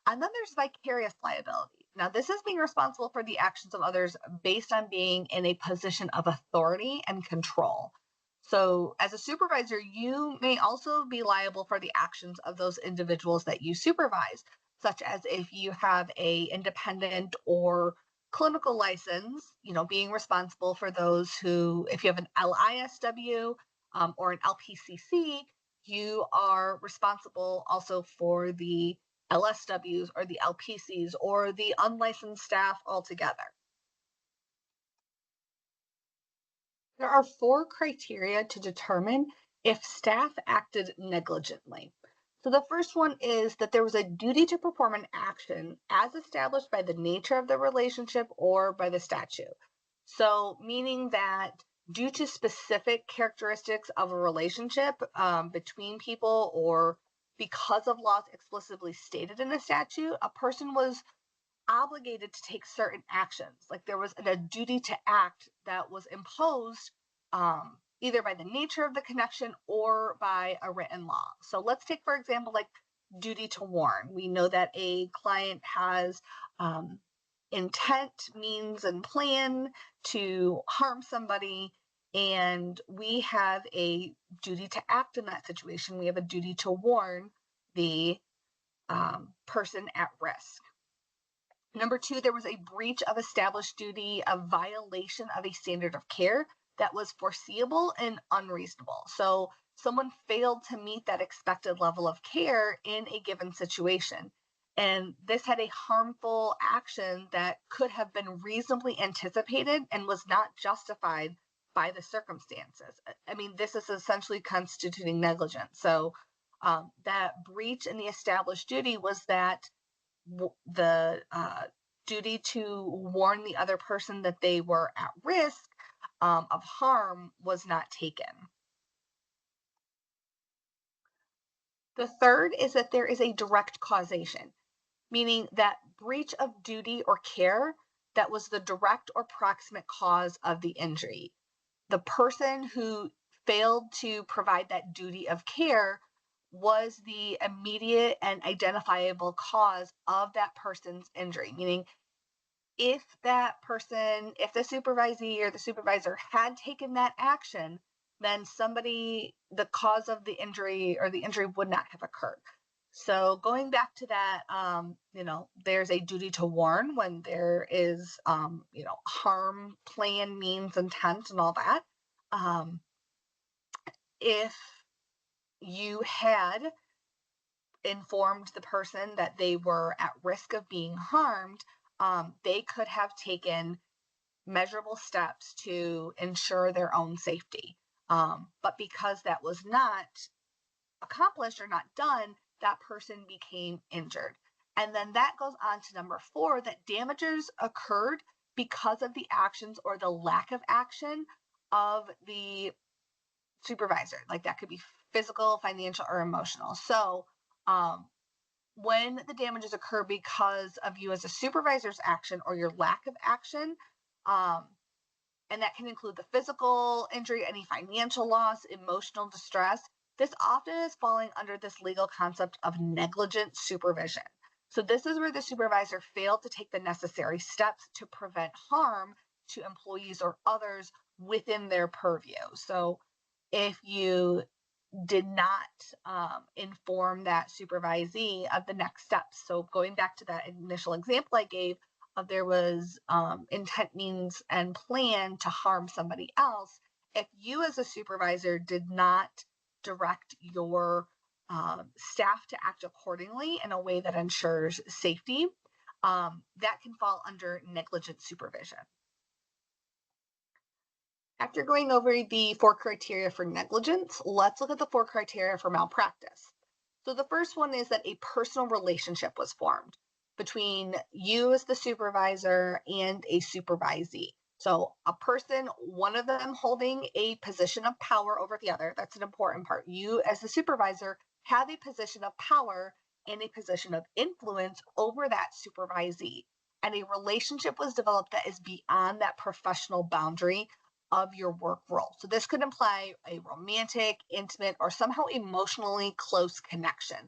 And then there's vicarious liability. Now, this is being responsible for the actions of others based on being in a position of authority and control. So as a supervisor, you may also be liable for the actions of those individuals that you supervise, such as if you have a independent or clinical license, being responsible for those who, if you have an LISW or an LPCC, you are responsible also for the LSWs or the LPCs or the unlicensed staff altogether. There are 4 criteria to determine if staff acted negligently. So the first one is that there was a duty to perform an action as established by the nature of the relationship or by the statute. So meaning that due to specific characteristics of a relationship between people or because of laws explicitly stated in the statute, a person was obligated to take certain actions. Like there was a duty to act that was imposed either by the nature of the connection or by a written law. So let's take, for example, like duty to warn. We know that a client has intent, means, and plan to harm somebody, and we have a duty to act in that situation. We have a duty to warn the person at risk. Number 2, there was a breach of established duty, a violation of a standard of care that was foreseeable and unreasonable. So someone failed to meet that expected level of care in a given situation. And this had a harmful action that could have been reasonably anticipated and was not justified by the circumstances. I mean, this is essentially constituting negligence. So that breach in the established duty was that the duty to warn the other person that they were at risk of harm was not taken. The third is that there is a direct causation, meaning that breach of duty or care that was the direct or proximate cause of the injury. The person who failed to provide that duty of care was the immediate and identifiable cause of that person's injury, meaning if that person, if the supervisee or the supervisor had taken that action, then somebody, the cause of the injury or the injury would not have occurred. So going back to that, there's a duty to warn when there is, harm, plan, means, intent, and all that. If you had informed the person that they were at risk of being harmed, they could have taken measurable steps to ensure their own safety. But because that was not accomplished or not done, that person became injured. And then that goes on to number 4, that damages occurred because of the actions or the lack of action of the supervisor. Like that could be physical, financial, or emotional. So when the damages occur because of you as a supervisor's action or your lack of action, and that can include the physical injury, any financial loss, emotional distress. This often is falling under this legal concept of negligent supervision. So this is where the supervisor failed to take the necessary steps to prevent harm to employees or others within their purview. So if you did not inform that supervisee of the next steps. So going back to that initial example I gave of there was intent, means, and plan to harm somebody else, if you as a supervisor did not direct your staff to act accordingly in a way that ensures safety, that can fall under negligent supervision. After going over the 4 criteria for negligence, let's look at the 4 criteria for malpractice. So the first one is that a personal relationship was formed between you as the supervisor and a supervisee. So a person, one of them holding a position of power over the other, that's an important part. You as the supervisor have a position of power and a position of influence over that supervisee. And a relationship was developed that is beyond that professional boundary of your work role. So this could imply a romantic, intimate, or somehow emotionally close connection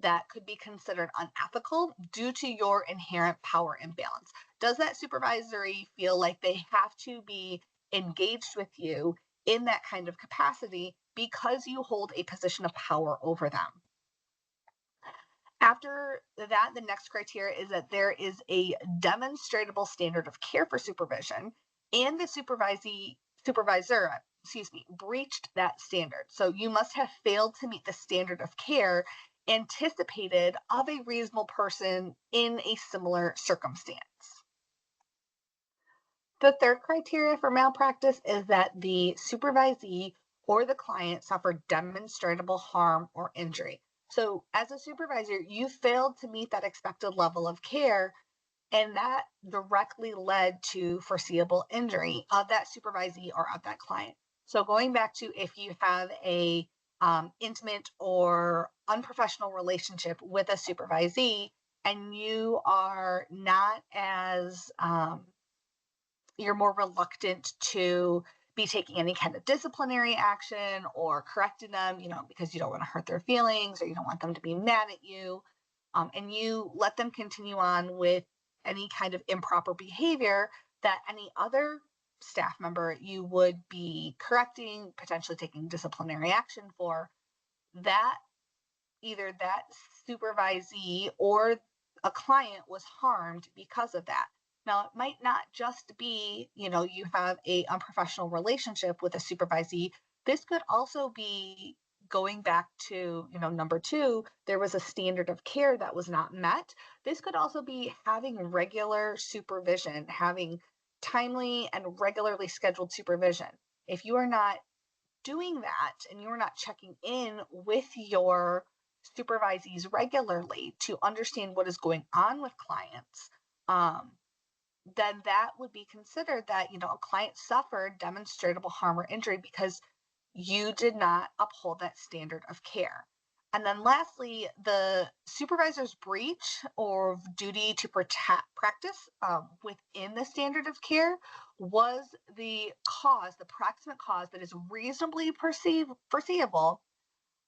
that could be considered unethical due to your inherent power imbalance. Does that supervisory feel like they have to be engaged with you in that kind of capacity because you hold a position of power over them? After that, the next criteria is that there is a demonstrable standard of care for supervision, and the supervisor breached that standard. So you must have failed to meet the standard of care anticipated of a reasonable person in a similar circumstance. The third criteria for malpractice is that the supervisee or the client suffered demonstrable harm or injury. So, as a supervisor, you failed to meet that expected level of care, and that directly led to foreseeable injury of that supervisee or of that client. So, going back to if you have a intimate or unprofessional relationship with a supervisee, and you are not as you're more reluctant to be taking any kind of disciplinary action or correcting them, because you don't want to hurt their feelings or you don't want them to be mad at you. And you let them continue on with any kind of improper behavior that any other staff member you would be correcting, potentially taking disciplinary action for, that either that supervisee or a client was harmed because of that. Now, it might not just be, you have a unprofessional relationship with a supervisee. This could also be going back to, number two, there was a standard of care that was not met. This could also be having regular supervision, having timely and regularly scheduled supervision. If you are not doing that and you're not checking in with your supervisees regularly to understand what is going on with clients, then that would be considered that, a client suffered demonstrable harm or injury because you did not uphold that standard of care. And then lastly, the supervisor's breach or duty to practice within the standard of care was the proximate cause that is reasonably foreseeable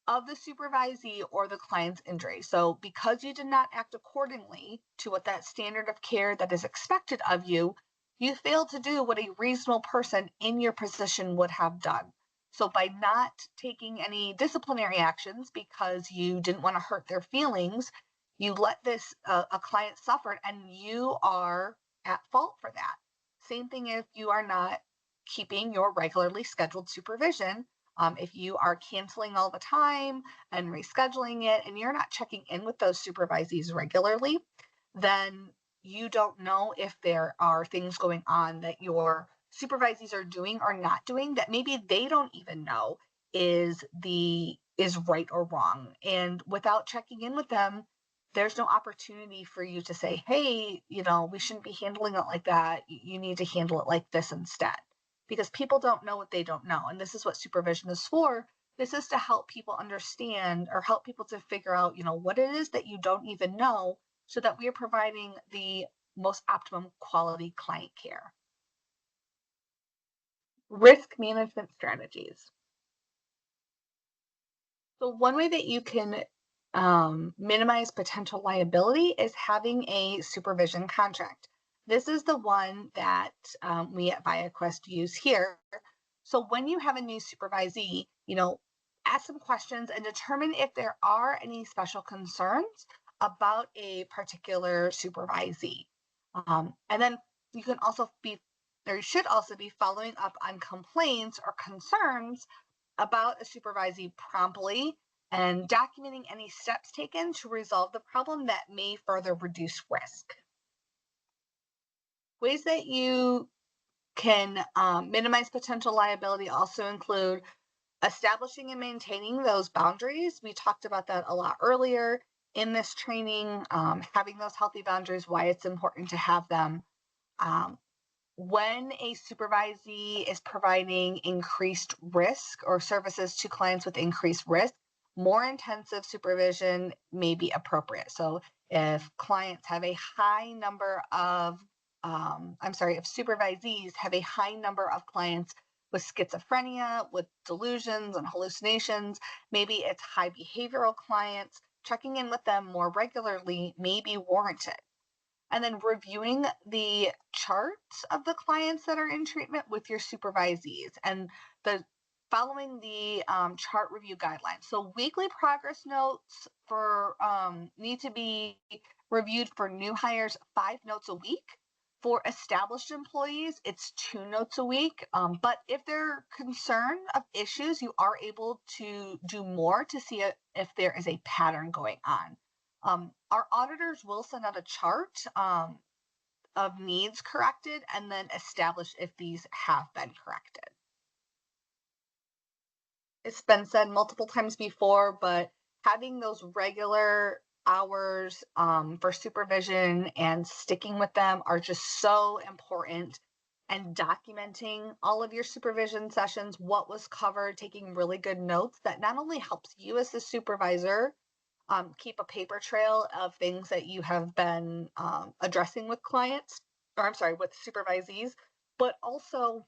of the supervisee or the client's injury. So because you did not act accordingly to what that standard of care that is expected of you, you failed to do what a reasonable person in your position would have done. So by not taking any disciplinary actions because you didn't want to hurt their feelings, you let this a client suffer, and you are at fault for that. Same thing if you are not keeping your regularly scheduled supervision. If you are canceling all the time and rescheduling it, and you're not checking in with those supervisees regularly, then you don't know if there are things going on that your supervisees are doing or not doing that maybe they don't even know is right or wrong. And without checking in with them, there's no opportunity for you to say, hey, we shouldn't be handling it like that. You need to handle it like this instead, because people don't know what they don't know. And this is what supervision is for. This is to help people understand or help people to figure out, what it is that you don't even know, so that we are providing the most optimum quality client care. Risk management strategies. So one way that you can minimize potential liability is having a supervision contract. This is the one that we at ViaQuest use here. So when you have a new supervisee, ask some questions and determine if there are any special concerns about a particular supervisee. And then you can also be, or you should also be following up on complaints or concerns about a supervisee promptly and documenting any steps taken to resolve the problem that may further reduce risk. Ways that you can minimize potential liability also include establishing and maintaining those boundaries. We talked about that a lot earlier in this training, having those healthy boundaries, why it's important to have them. When a supervisee is providing increased risk or services to clients with increased risk, more intensive supervision may be appropriate. So if clients have a high number of, if supervisees have a high number of clients with schizophrenia, with delusions and hallucinations, maybe it's high behavioral clients, checking in with them more regularly may be warranted. And then reviewing the charts of the clients that are in treatment with your supervisees and the following the chart review guidelines. So weekly progress notes for need to be reviewed for new hires, 5 notes a week. For established employees, it's 2 notes a week. But if they're concerned of issues, you are able to do more to see if there is a pattern going on. Our auditors will send out a chart of needs corrected and then establish if these have been corrected. It's been said multiple times before, but having those regular hours for supervision and sticking with them are just so important. And documenting all of your supervision sessions, what was covered, taking really good notes, that not only helps you as the supervisor keep a paper trail of things that you have been addressing with clients, or I'm sorry, with supervisees, but also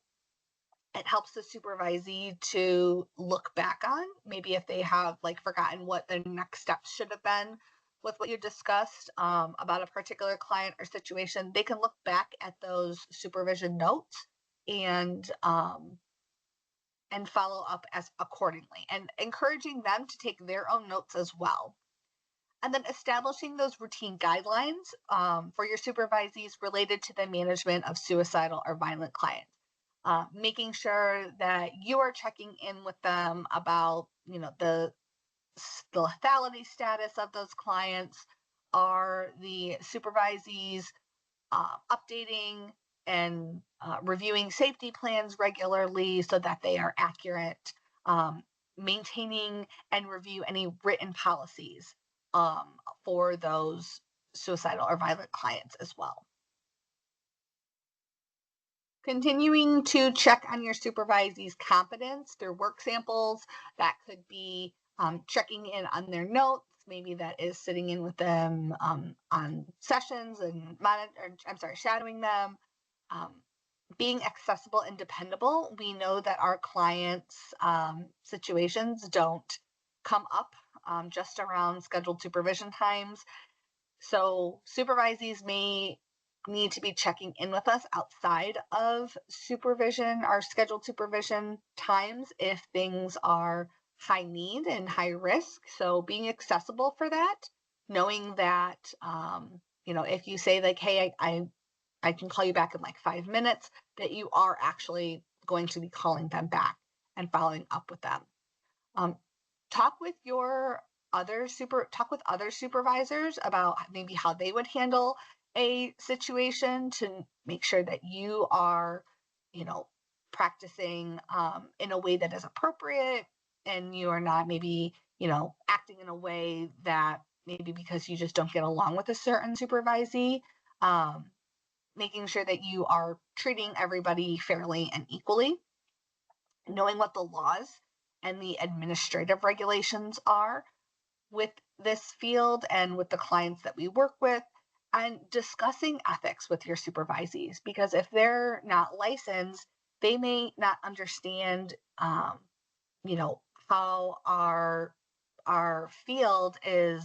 it helps the supervisee to look back on, maybe if they have like forgotten what the next steps should have been with what you discussed about a particular client or situation. They can look back at those supervision notes and follow up as accordingly, and encouraging them to take their own notes as well. And then establishing those routine guidelines for your supervisees related to the management of suicidal or violent clients. Making sure that you are checking in with them about, the lethality status of those clients. Are the supervisees updating and reviewing safety plans regularly so that they are accurate? Maintaining and review any written policies for those suicidal or violent clients as well. Continuing to check on your supervisee's competence through work samples. That could be checking in on their notes. Maybe that is sitting in with them on sessions and shadowing them. Being accessible and dependable. We know that our clients' situations don't come up just around scheduled supervision times. So supervisees may need to be checking in with us outside of supervision, our scheduled supervision times, if things are high need and high risk. So being accessible for that, knowing that, if you say like, hey, I can call you back in like 5 minutes, that you are actually going to be calling them back and following up with them. Talk with other supervisors about maybe how they would handle a situation to make sure that you are, practicing in a way that is appropriate, and you are not maybe, acting in a way that maybe because you just don't get along with a certain supervisee. Making sure that you are treating everybody fairly and equally, knowing what the laws and the administrative regulations are with this field and with the clients that we work with, and discussing ethics with your supervisees, because if they're not licensed, they may not understand, how our field is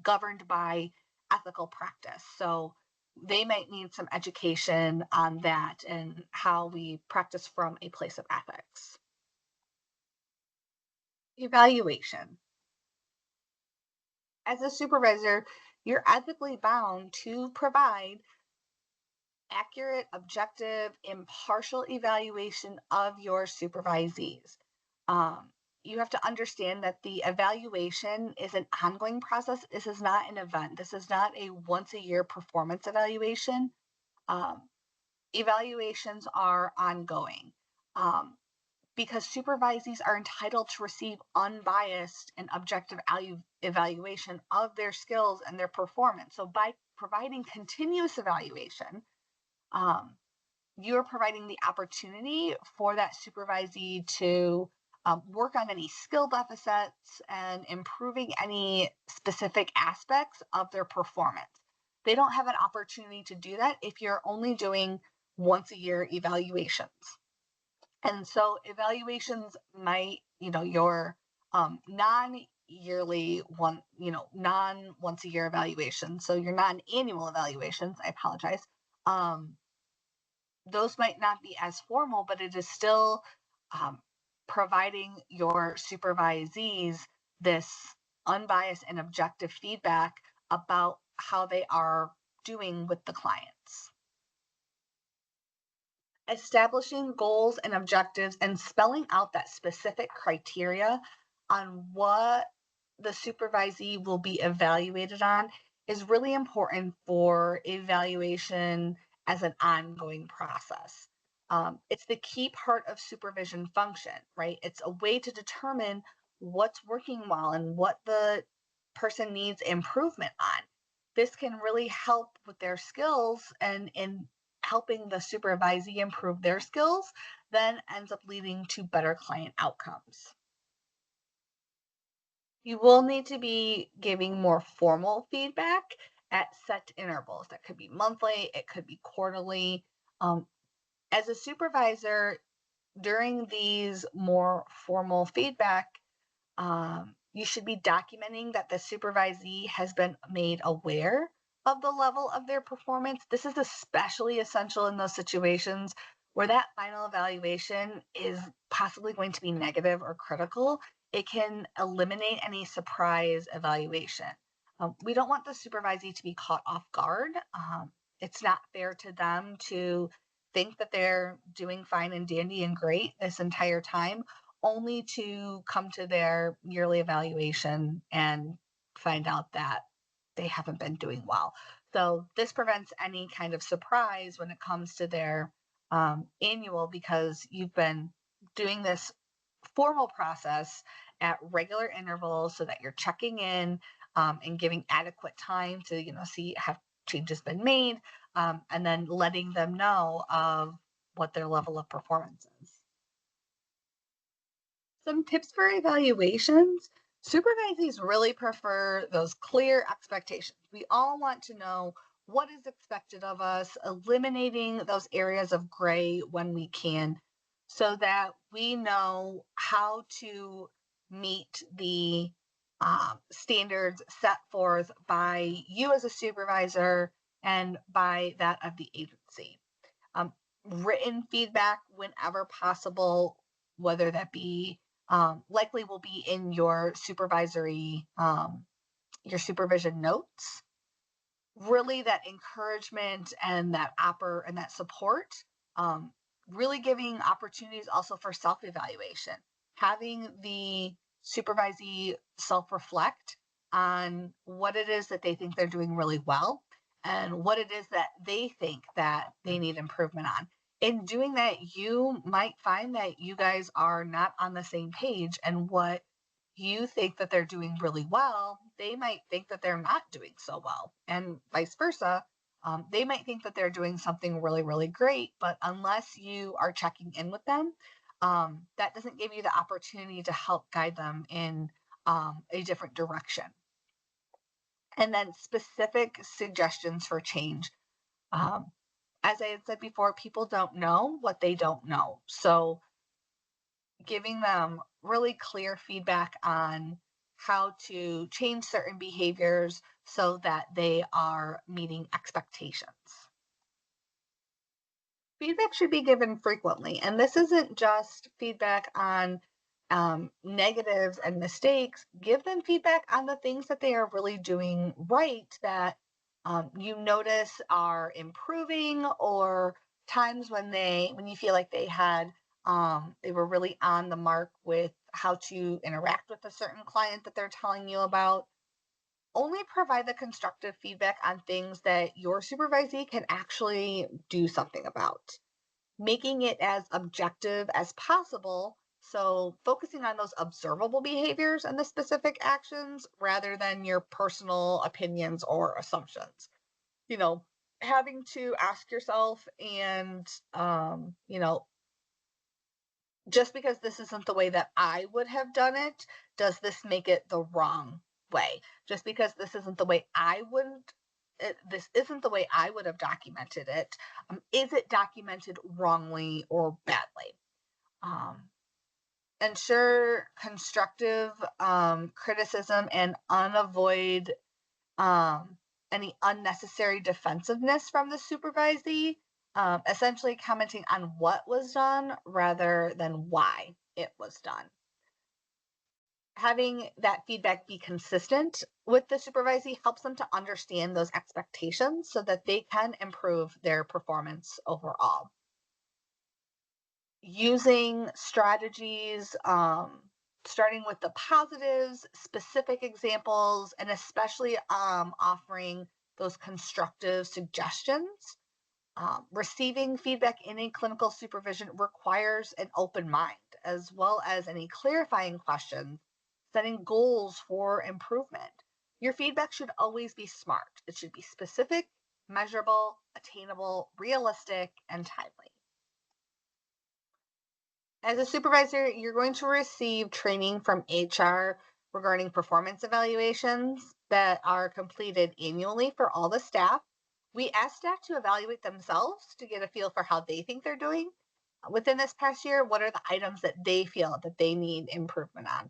governed by ethical practice. So they might need some education on that and how we practice from a place of ethics. Evaluation. As a supervisor, you're ethically bound to provide accurate, objective, impartial evaluation of your supervisees. You have to understand that the evaluation is an ongoing process. This is not an event. This is not a once a year performance evaluation. Um, Evaluations are ongoing. Because supervisees are entitled to receive unbiased and objective evaluation of their skills and their performance. So by providing continuous evaluation, you're providing the opportunity for that supervisee to work on any skill deficits and improving any specific aspects of their performance. They don't have an opportunity to do that if you're only doing once a year evaluations. And so evaluations might, your non-yearly one, non-once a year evaluations. So your non-annual evaluations, I apologize. Those might not be as formal, but it is still providing your supervisees this unbiased and objective feedback about how they are doing with the clients. Establishing goals and objectives and spelling out that specific criteria on what the supervisee will be evaluated on is really important for evaluation as an ongoing process. It's the key part of supervision function, right? It's a way to determine what's working well and what the person needs improvement on. This can really help with their skills and in helping the supervisee improve their skills, then ends up leading to better client outcomes. You will need to be giving more formal feedback at set intervals. That could be monthly, it could be quarterly. Um, as a supervisor, during these more formal feedback, you should be documenting that the supervisee has been made aware of the level of their performance. This is especially essential in those situations where that final evaluation is possibly going to be negative or critical. It can eliminate any surprise evaluation. We don't want the supervisee to be caught off guard. It's not fair to them to think that they're doing fine and dandy and great this entire time, only to come to their yearly evaluation and find out that they haven't been doing well. So this prevents any kind of surprise when it comes to their annual, because you've been doing this formal process at regular intervals so that you're checking in and giving adequate time to see have changes been made, and then letting them know of what their level of performance is. Some tips for evaluations. Supervisees really prefer those clear expectations. We all want to know what is expected of us, eliminating those areas of gray when we can, so that we know how to meet the standards set forth by you as a supervisor and by that of the agency. um, Written feedback whenever possible, whether that be likely will be in your supervision notes. Really, that encouragement and that support, um, really giving opportunities also for self-evaluation, having the supervisee self-reflect on what it is that they think they're doing really well and what it is that they think that they need improvement on. In doing that, you might find that you guys are not on the same page, and what you think that they're doing really well, they might think that they're not doing so well, and vice versa. They might think that they're doing something really, really great, but unless you are checking in with them, that doesn't give you the opportunity to help guide them in a different direction. And then specific suggestions for change. Um, as I had said before, people don't know what they don't know. So giving them really clear feedback on how to change certain behaviors so that they are meeting expectations. Feedback should be given frequently, and this isn't just feedback on negatives and mistakes. Give them feedback on the things that they are really doing right, that you notice are improving, or times when you feel like they were really on the mark with how to interact with a certain client that they're telling you about. Only provide the constructive feedback on things that your supervisee can actually do something about, making it as objective as possible. So, focusing on those observable behaviors and the specific actions rather than your personal opinions or assumptions. You know, having to ask yourself, and, just because this isn't the way that I would have done it, does this make it the wrong way? Just because this isn't the way I wouldn't, this isn't the way I would have documented it. Is it documented wrongly or badly? Um, Ensure constructive criticism and unavoid um, any unnecessary defensiveness from the supervisee, essentially commenting on what was done rather than why it was done. Having that feedback be consistent with the supervisee helps them to understand those expectations so that they can improve their performance overall. using strategies, starting with the positives, specific examples, and especially offering those constructive suggestions. Receiving feedback in a clinical supervision requires an open mind, as well as any clarifying questions, setting goals for improvement. Your feedback should always be smart. It should be specific, measurable, attainable, realistic, and timely. As a supervisor, you're going to receive training from HR regarding performance evaluations that are completed annually for all the staff. We ask staff to evaluate themselves to get a feel for how they think they're doing within this past year. What are the items that they feel that they need improvement on?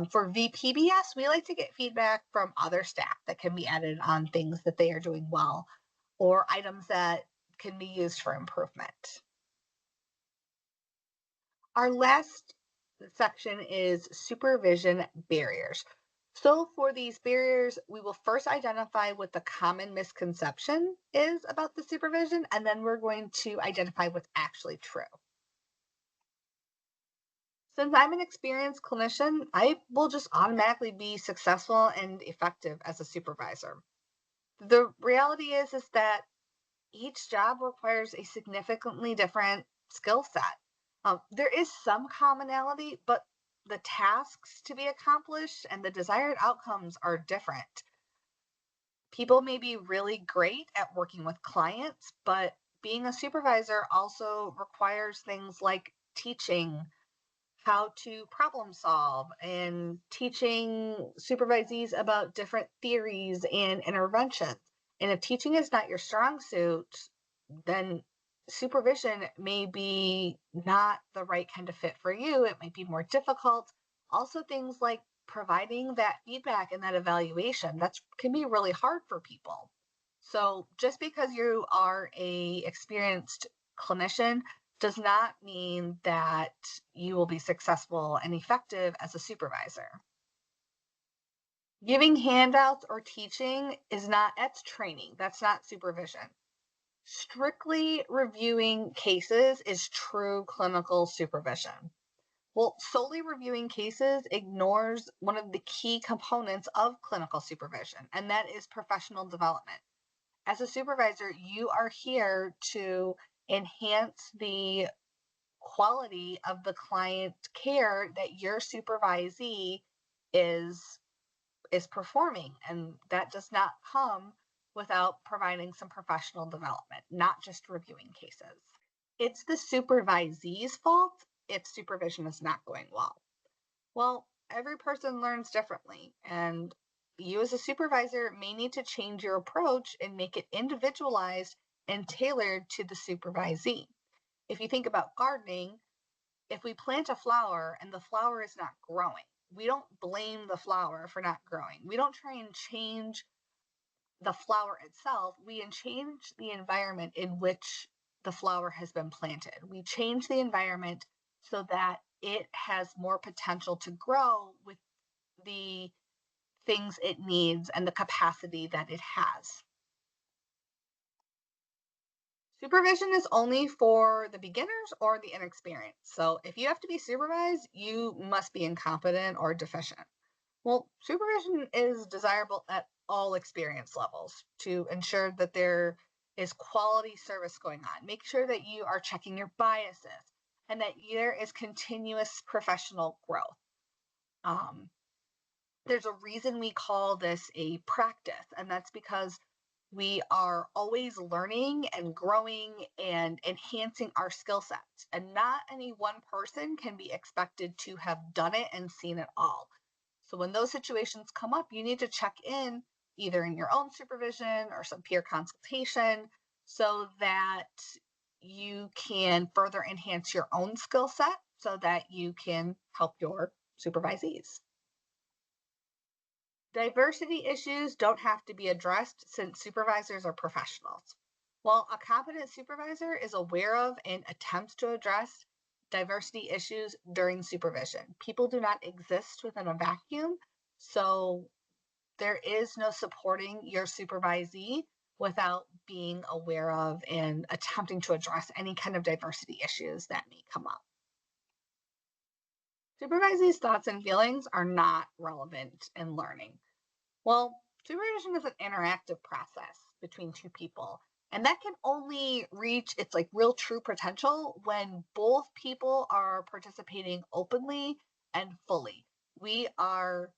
For VPBS, we like to get feedback from other staff that can be added on things that they are doing well or items that can be used for improvement. Our last section is supervision barriers. So for these barriers, we will first identify what the common misconception is about the supervision, and then we're going to identify what's actually true. Since I'm an experienced clinician, I will just automatically be successful and effective as a supervisor. The reality is that each job requires a significantly different skill set. There is some commonality, but the tasks to be accomplished and the desired outcomes are different. People may be really great at working with clients, but being a supervisor also requires things like teaching how to problem solve and teaching supervisees about different theories and interventions. And if teaching is not your strong suit, then supervision may be not the right kind of fit for you. It might be more difficult. Also, things like providing that feedback and that evaluation, that can be really hard for people. So just because you are a experienced clinician does not mean that you will be successful and effective as a supervisor. Giving handouts or teaching is not, that's training, that's not supervision. Strictly reviewing cases is true clinical supervision. Well, solely reviewing cases ignores one of the key components of clinical supervision, and that is professional development. As a supervisor, you are here to enhance the quality of the client care that your supervisee is is performing, and that does not come without providing some professional development, not just reviewing cases. It's the supervisee's fault if supervision is not going well. Well, every person learns differently, and you as a supervisor may need to change your approach and make it individualized and tailored to the supervisee. If you think about gardening, if we plant a flower and the flower is not growing, we don't blame the flower for not growing. We don't try and change the flower itself. We change the environment in which the flower has been planted. We change the environment so that it has more potential to grow with the things it needs and the capacity that it has. Supervision is only for the beginners or the inexperienced. So if you have to be supervised, you must be incompetent or deficient. Well, supervision is desirable at all experience levels to ensure that there is quality service going on. Make sure that you are checking your biases and that there is continuous professional growth. Um, there's a reason we call this a practice, and that's because we are always learning and growing and enhancing our skill sets. And not any one person can be expected to have done it and seen it all. So when those situations come up, you need to check in either in your own supervision or some peer consultation so that you can further enhance your own skill set so that you can help your supervisees. Diversity issues don't have to be addressed since supervisors are professionals. While a competent supervisor is aware of and attempts to address diversity issues during supervision, people do not exist within a vacuum, so there is no supporting your supervisee without being aware of and attempting to address any kind of diversity issues that may come up. Supervisee's thoughts and feelings are not relevant in learning. Well, supervision is an interactive process between two people, and that can only reach its real true potential when both people are participating openly and fully. We are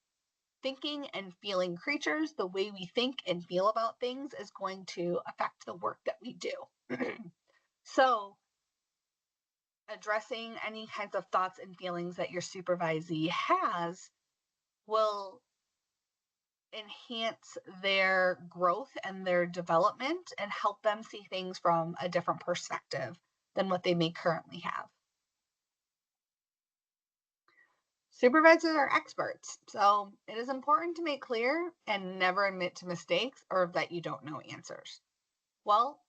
thinking and feeling creatures. The way we think and feel about things is going to affect the work that we do. So, addressing any kinds of thoughts and feelings that your supervisee has will enhance their growth and their development and help them see things from a different perspective than what they may currently have. Supervisors are experts, so it is important to make clear and never admit to mistakes or that you don't know answers. Well,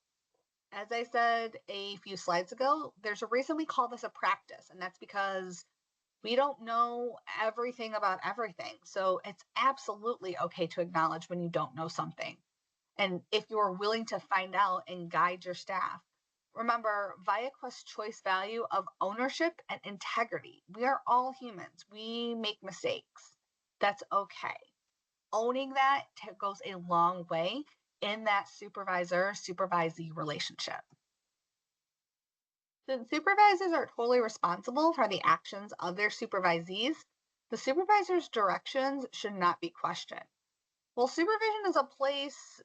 as I said a few slides ago, there's a reason we call this a practice, and that's because we don't know everything about everything. So it's absolutely okay to acknowledge when you don't know something. And if you're willing to find out and guide your staff, remember ViaQuest's choice value of ownership and integrity. We are all humans. We make mistakes. That's okay. Owning that goes a long way in that supervisor supervisee relationship. Since supervisors are totally responsible for the actions of their supervisees, the supervisor's directions should not be questioned. Well, supervision is a place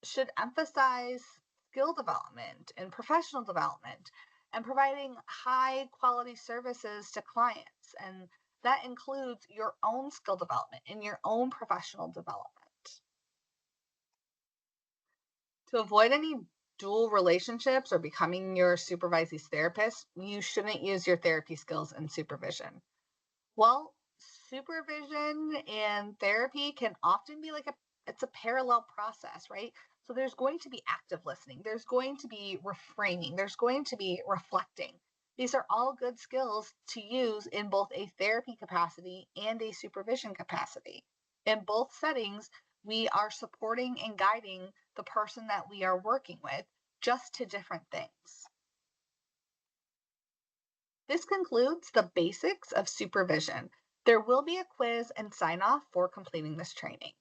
should emphasize skill development and professional development and providing high quality services to clients. And that includes your own skill development and your own professional development. To avoid any dual relationships or becoming your supervisee's therapist, you shouldn't use your therapy skills in supervision. Well, supervision and therapy can often be it's a parallel process, right? So there's going to be active listening, there's going to be reframing, there's going to be reflecting. These are all good skills to use in both a therapy capacity and a supervision capacity. In both settings, we are supporting and guiding the person that we are working with, just to different things. This concludes the basics of supervision. There will be a quiz and sign off for completing this training.